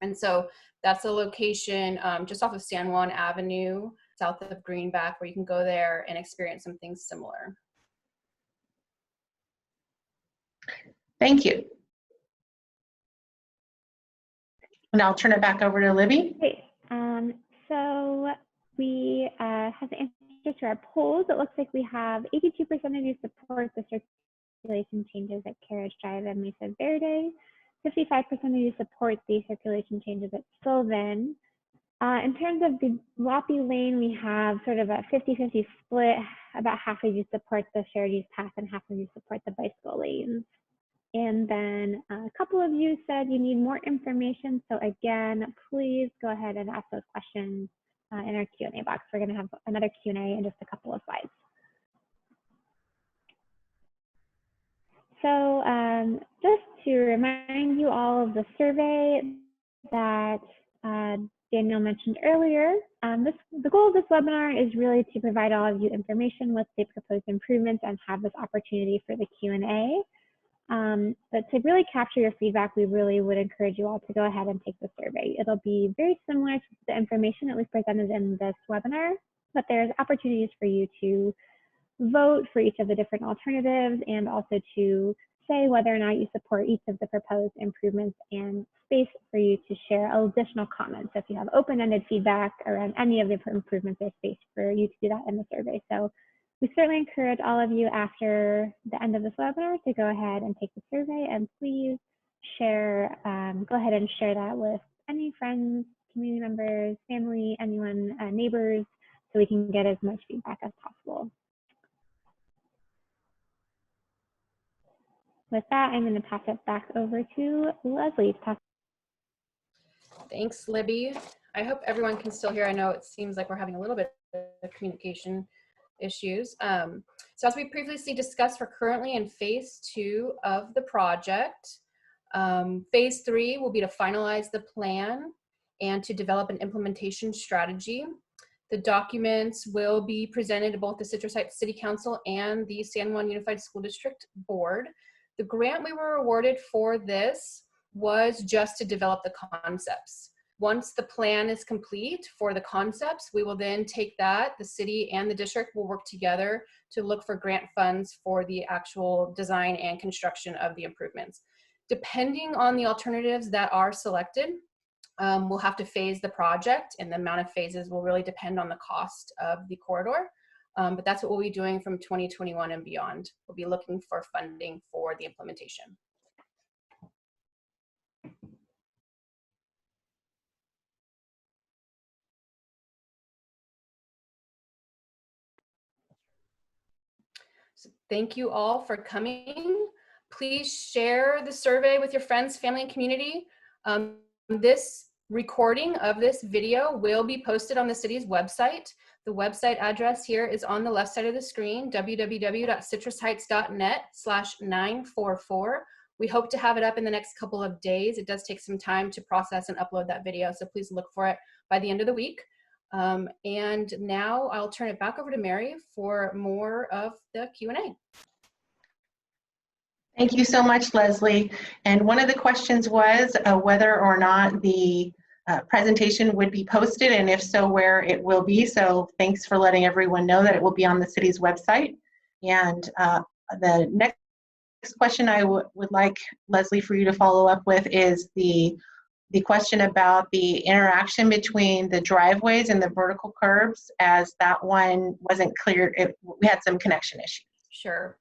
And so that's a location just off of San Juan Avenue, south of Greenback, where you can go there and experience some things similar. Thank you. And I'll turn it back over to Libby. Great. So we have the answers to our polls. It looks like we have 82% of you support the circulation changes at Carriage Drive and Mesa Verde. 55% of you support the circulation changes at Sylvan. In terms of the Lauppe lane, we have sort of a 50-50 split. About half of you support the shared use path and half of you support the bicycle lanes. And then a couple of you said you need more information. So again, please go ahead and ask those questions in our Q&A box. We're going to have another Q&A in just a couple of slides. So just to remind you all of the survey that Daniel mentioned earlier, the goal of this webinar is really to provide all of you information with the proposed improvements and have this opportunity for the Q&A. But to really capture your feedback, we really would encourage you all to go ahead and take the survey. It'll be very similar to the information that we've presented in this webinar, but there's opportunities for you to vote for each of the different alternatives and also to say whether or not you support each of the proposed improvements and space for you to share additional comments. So if you have open-ended feedback around any of the improvements, there's space for you to do that in the survey. So we certainly encourage all of you after the end of this webinar to go ahead and take the survey, and please share, go ahead and share that with any friends, community members, family, anyone, neighbors, so we can get as much feedback as possible. With that, I'm going to pass it back over to Leslie. Thanks, Libby. I hope everyone can still hear. I know it seems like we're having a little bit of communication issues. So as we previously discussed, we're currently in phase 2 of the project. Phase 3 will be to finalize the plan and to develop an implementation strategy. The documents will be presented to both the Citrus Heights City Council and the San Juan Unified School District Board. The grant we were awarded for this was just to develop the concepts. Once the plan is complete for the concepts, we will then take that, the city and the district will work together to look for grant funds for the actual design and construction of the improvements. Depending on the alternatives that are selected, we'll have to phase the project, and the amount of phases will really depend on the cost of the corridor. But that's what we'll be doing from 2021 and beyond. We'll be looking for funding for the implementation. So thank you all for coming. Please share the survey with your friends, family, and community. This recording of this video will be posted on the city's website. The website address here is on the left side of the screen, www.citrusheights.net/944. We hope to have it up in the next couple of days. It does take some time to process and upload that video, so please look for it by the end of the week. And now I'll turn it back over to Mary for more of the Q&A. Thank you so much, Leslie. And one of the questions was whether or not the presentation would be posted, and if so, where it will be. So thanks for letting everyone know that it will be on the city's website. And the next question I would like, Leslie, for you to follow up with is the question about the interaction between the driveways and the vertical curbs, as that one wasn't clear. We had some connection issues. Sure.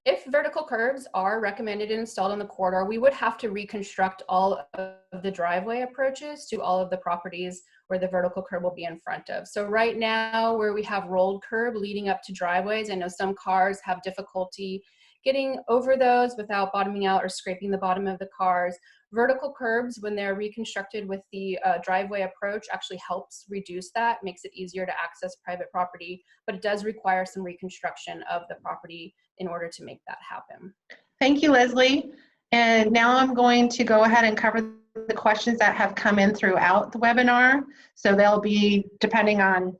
If vertical curbs are recommended and installed on the corridor, we would have to reconstruct all of the driveway approaches to all of the properties where the vertical curb will be in front of. So right now, where we have rolled curb leading up to driveways, I know some cars have difficulty getting over those without bottoming out or scraping the bottom of the cars. Vertical curbs, when they're reconstructed with the driveway approach, actually helps reduce that, makes it easier to access private property, but it does require some reconstruction of the property in order to make that happen. Thank you, Leslie. And now I'm going to go ahead and cover the questions that have come in throughout the webinar. So they'll be, depending on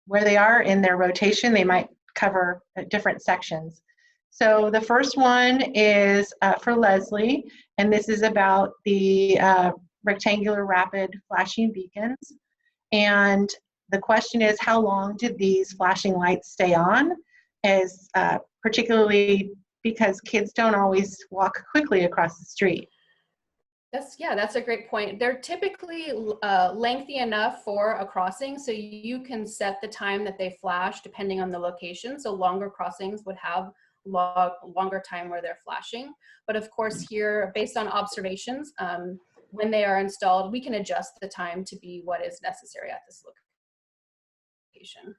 where they are in their rotation, they might cover different sections. So the first one is for Leslie, and this is about the rectangular rapid flashing beacons. And the question is, how long did these flashing lights stay on? As particularly because kids don't always walk quickly across the street. That's a great point. They're typically lengthy enough for a crossing, so you can set the time that they flash depending on the location. So longer crossings would have longer time where they're flashing. But of course here, based on observations, when they are installed, we can adjust the time to be what is necessary at this location.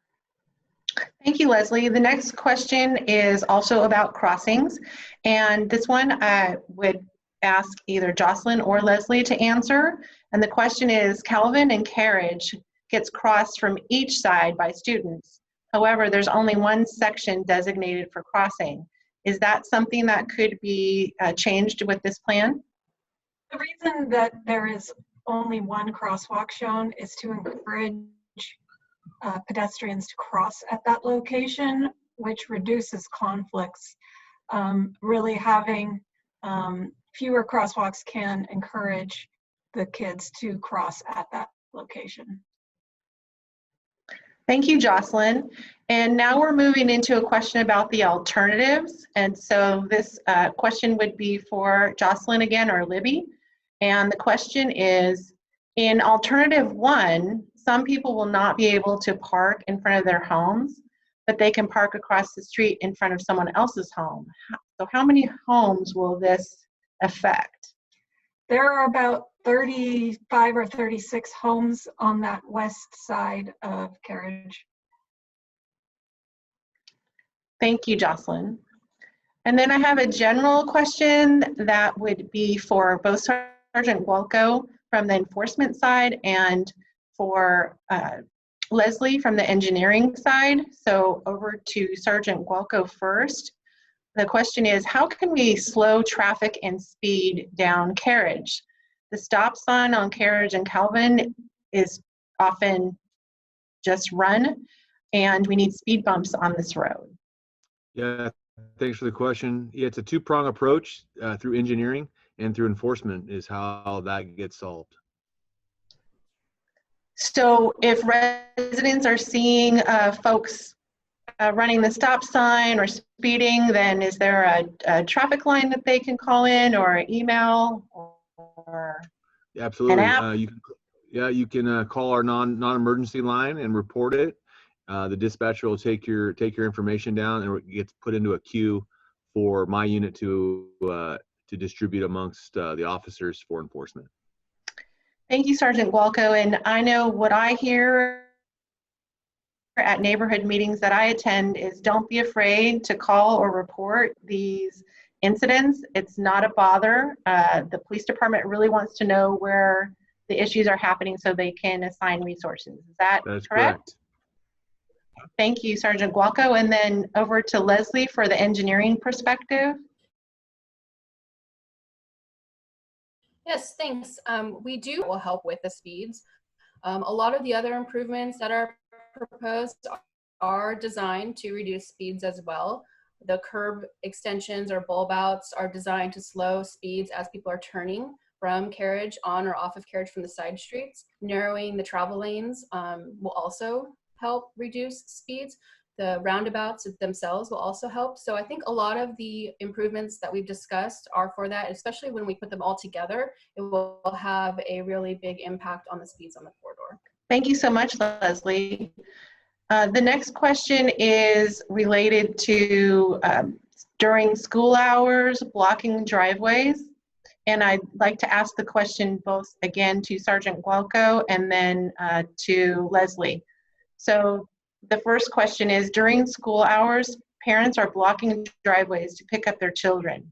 Thank you, Leslie. The next question is also about crossings. And this one I would ask either Jocelyn or Leslie to answer. And the question is, Calvin and Carriage gets crossed from each side by students. However, there's only one section designated for crossing. Is that something that could be changed with this plan? The reason that there is only one crosswalk shown is to encourage pedestrians to cross at that location, which reduces conflicts. Really having fewer crosswalks can encourage the kids to cross at that location. Thank you, Jocelyn. And now we're moving into a question about the alternatives. And so this question would be for Jocelyn again, or Libby. And the question is, in alternative one, some people will not be able to park in front of their homes, but they can park across the street in front of someone else's home. So how many homes will this affect? There are about 35 or 36 homes on that west side of Carriage. Thank you, Jocelyn. And then I have a general question that would be for both Sergeant Guelco from the enforcement side and for Leslie from the engineering side. So over to Sergeant Guelco first. The question is, how can we slow traffic and speed down Carriage? The stop sign on Carriage and Calvin is often just run, and we need speed bumps on this road. Yeah, thanks for the question. Yeah, it's a two-prong approach through engineering. and through enforcement is how that gets solved. So if residents are seeing folks running the stop sign or speeding, then is there a traffic line that they can call in, or an email, or Absolutely. an app? You can call our non-emergency line and report it. The dispatcher will take your information down, and it gets put into a queue for my unit to distribute amongst the officers for enforcement. Thank you, Sergeant Gualco. And I know what I hear at neighborhood meetings that I attend is don't be afraid to call or report these incidents. It's not a bother. The police department really wants to know where the issues are happening so they can assign resources. Is that correct? Thank you, Sergeant Gualco. And then over to Leslie for the engineering perspective. Yes, thanks. We will help with the speeds. A lot of the other improvements that are proposed are designed to reduce speeds as well. The curb extensions or bulb outs are designed to slow speeds as people are turning from Carriage on or off of Carriage from the side streets. Narrowing the travel lanes will also help reduce speeds. The roundabouts themselves will also help. So I think a lot of the improvements that we've discussed are for that, especially when we put them all together, it will have a really big impact on the speeds on the corridor. Thank you so much, Leslie. The next question is related to during school hours, blocking driveways. And I'd like to ask the question both again to Sergeant Gualco and then to Leslie. So the first question is, during school hours, parents are blocking driveways to pick up their children.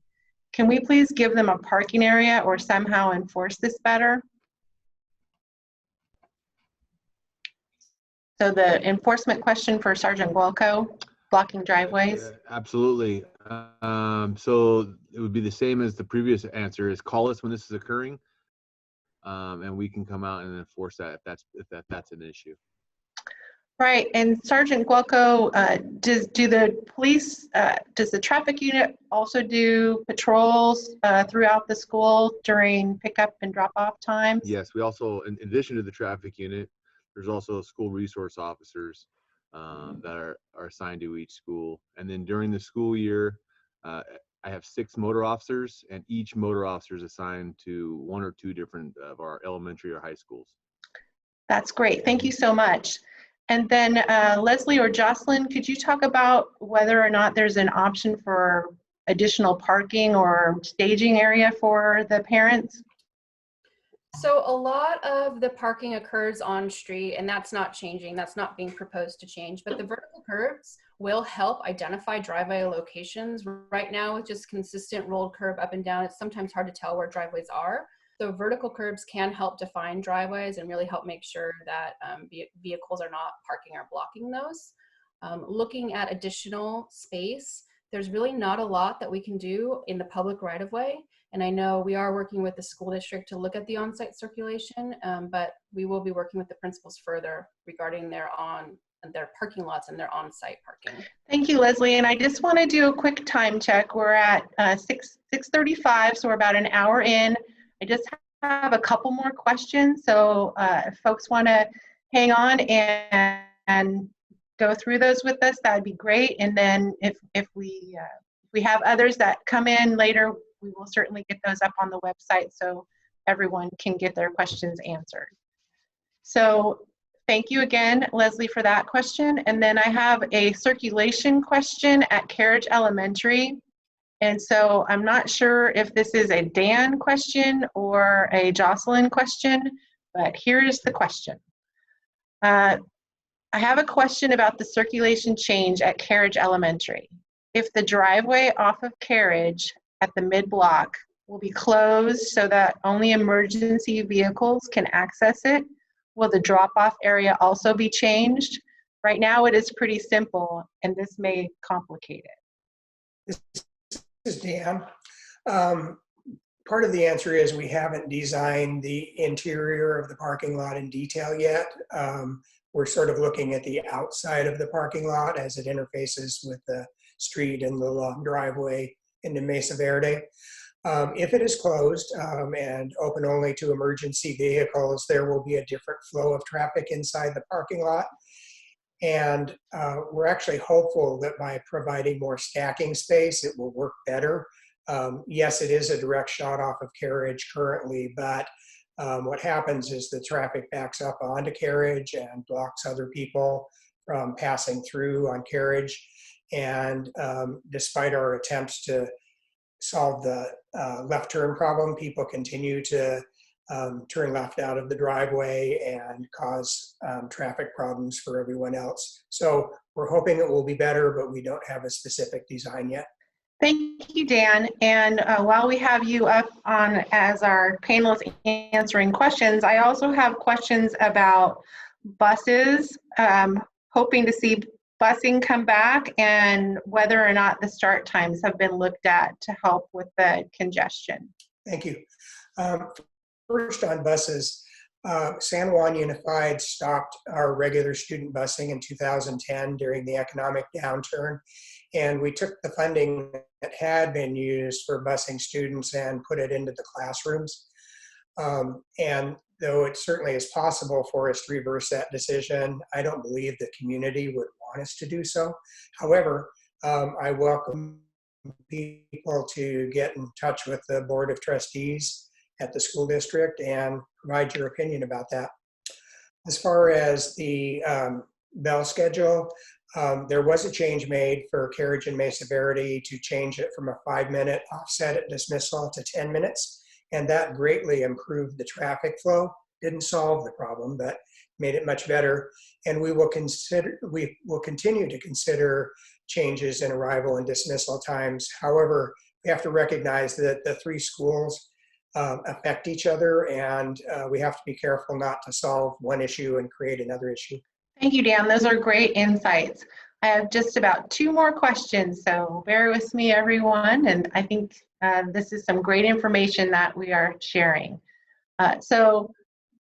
Can we please give them a parking area or somehow enforce this better? So the enforcement question for Sergeant Gualco, blocking driveways. Yeah, absolutely. So it would be the same as the previous answer: is call us when this is occurring, and we can come out and enforce that if that's an issue. Right, and Sergeant Gualco, does the traffic unit also do patrols throughout the school during pickup and drop-off times? Yes, we also, in addition to the traffic unit, there's also school resource officers that are assigned to each school. And then during the school year, I have 6 motor officers, and each motor officer is assigned to 1 or 2 different of our elementary or high schools. That's great, thank you so much. And then Leslie or Jocelyn, could you talk about whether or not there's an option for additional parking or staging area for the parents? So a lot of the parking occurs on street, and that's not changing. That's not being proposed to change, but the vertical curbs will help identify driveway locations. Right now, with just consistent rolled curb up and down, it's sometimes hard to tell where driveways are. So vertical curbs can help define driveways and really help make sure that vehicles are not parking or blocking those. Looking at additional space, there's really not a lot that we can do in the public right-of-way. And I know we are working with the school district to look at the on-site circulation, but we will be working with the principals further regarding their parking lots and their on-site parking. Thank you, Leslie. And I just want to do a quick time check. We're at 6:35, so we're about an hour in. I just have a couple more questions, so if folks want to hang on and go through those with us, that'd be great. And then if we have others that come in later, we will certainly get those up on the website so everyone can get their questions answered. So thank you again, Leslie, for that question. And then I have a circulation question at Carriage Elementary. And so I'm not sure if this is a Dan question or a Jocelyn question, but here is the question. I have a question about the circulation change at Carriage Elementary. If the driveway off of Carriage at the mid-block will be closed so that only emergency vehicles can access it, will the drop-off area also be changed? Right now it is pretty simple, and this may complicate it. This is Dan. Part of the answer is we haven't designed the interior of the parking lot in detail yet. We're sort of looking at the outside of the parking lot as it interfaces with the street and the long driveway into Mesa Verde. If it is closed and open only to emergency vehicles, there will be a different flow of traffic inside the parking lot. And we're actually hopeful that by providing more stacking space, it will work better. Yes, it is a direct shot off of Carriage currently, but what happens is the traffic backs up onto Carriage and blocks other people from passing through on Carriage. And despite our attempts to solve the left turn problem, people continue to turn left out of the driveway and cause traffic problems for everyone else. So we're hoping it will be better, but we don't have a specific design yet. Thank you, Dan. And while we have you up on as our panelists answering questions, I also have questions about buses, hoping to see busing come back and whether or not the start times have been looked at to help with the congestion. Thank you. First on buses, San Juan Unified stopped our regular student busing in 2010 during the economic downturn. And we took the funding that had been used for busing students and put it into the classrooms. And though it certainly is possible for us to reverse that decision, I don't believe the community would want us to do so. However, I welcome people to get in touch with the Board of Trustees at the school district and provide your opinion about that. As far as the bell schedule, there was a change made for Carriage and Mesa Verde to change it from a 5-minute offset at dismissal to 10 minutes. And that greatly improved the traffic flow. Didn't solve the problem, but made it much better. And we will continue to consider changes in arrival and dismissal times. However, we have to recognize that the 3 schools affect each other, and we have to be careful not to solve one issue and create another issue. Thank you, Dan. Those are great insights. I have just about 2 more questions, so bear with me, everyone. And I think this is some great information that we are sharing. So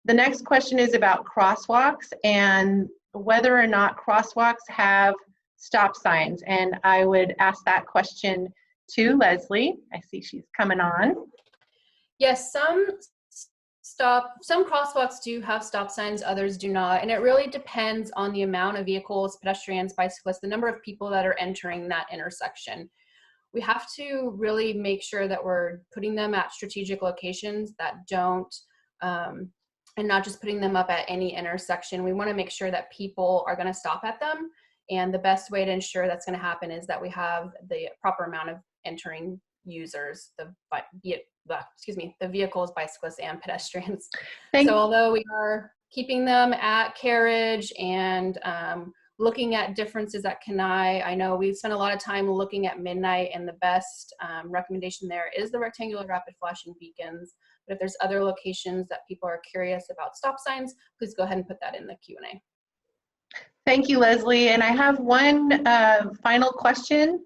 the next question is about crosswalks and whether or not crosswalks have stop signs. And I would ask that question to Leslie. I see she's coming on. Yes, some crosswalks do have stop signs, others do not. And it really depends on the amount of vehicles, pedestrians, bicyclists, the number of people that are entering that intersection. We have to really make sure that we're putting them at strategic locations that don't, and not just putting them up at any intersection. We want to make sure that people are going to stop at them. And the best way to ensure that's going to happen is that we have the proper amount of entering users, the vehicles, bicyclists, and pedestrians. So although we are keeping them at Carriage and looking at differences at Kenai, I know we've spent a lot of time looking at Midnight, and the best recommendation there is the rectangular rapid flashing beacons. But if there's other locations that people are curious about stop signs, please go ahead and put that in the Q&A. Thank you, Leslie. And I have one final question,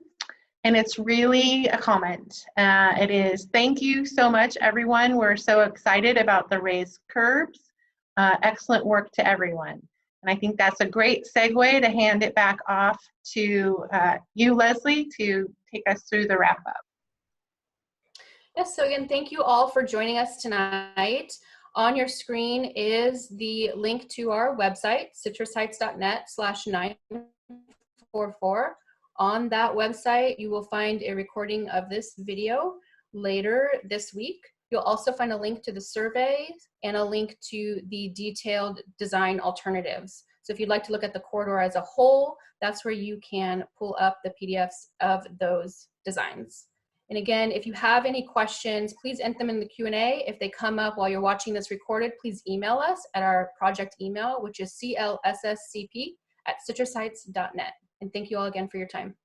and it's really a comment. It is, thank you so much, everyone. We're so excited about the raised curbs. Excellent work to everyone. And I think that's a great segue to hand it back off to you, Leslie, to take us through the wrap up. Yes, so again, thank you all for joining us tonight. On your screen is the link to our website, citrusheights.net/944. On that website, you will find a recording of this video later this week. You'll also find a link to the survey and a link to the detailed design alternatives. So if you'd like to look at the corridor as a whole, that's where you can pull up the PDFs of those designs. And again, if you have any questions, please enter them in the Q&A. If they come up while you're watching this recorded, please email us at our project email, which is clsscp@citrusheights.net. And thank you all again for your time.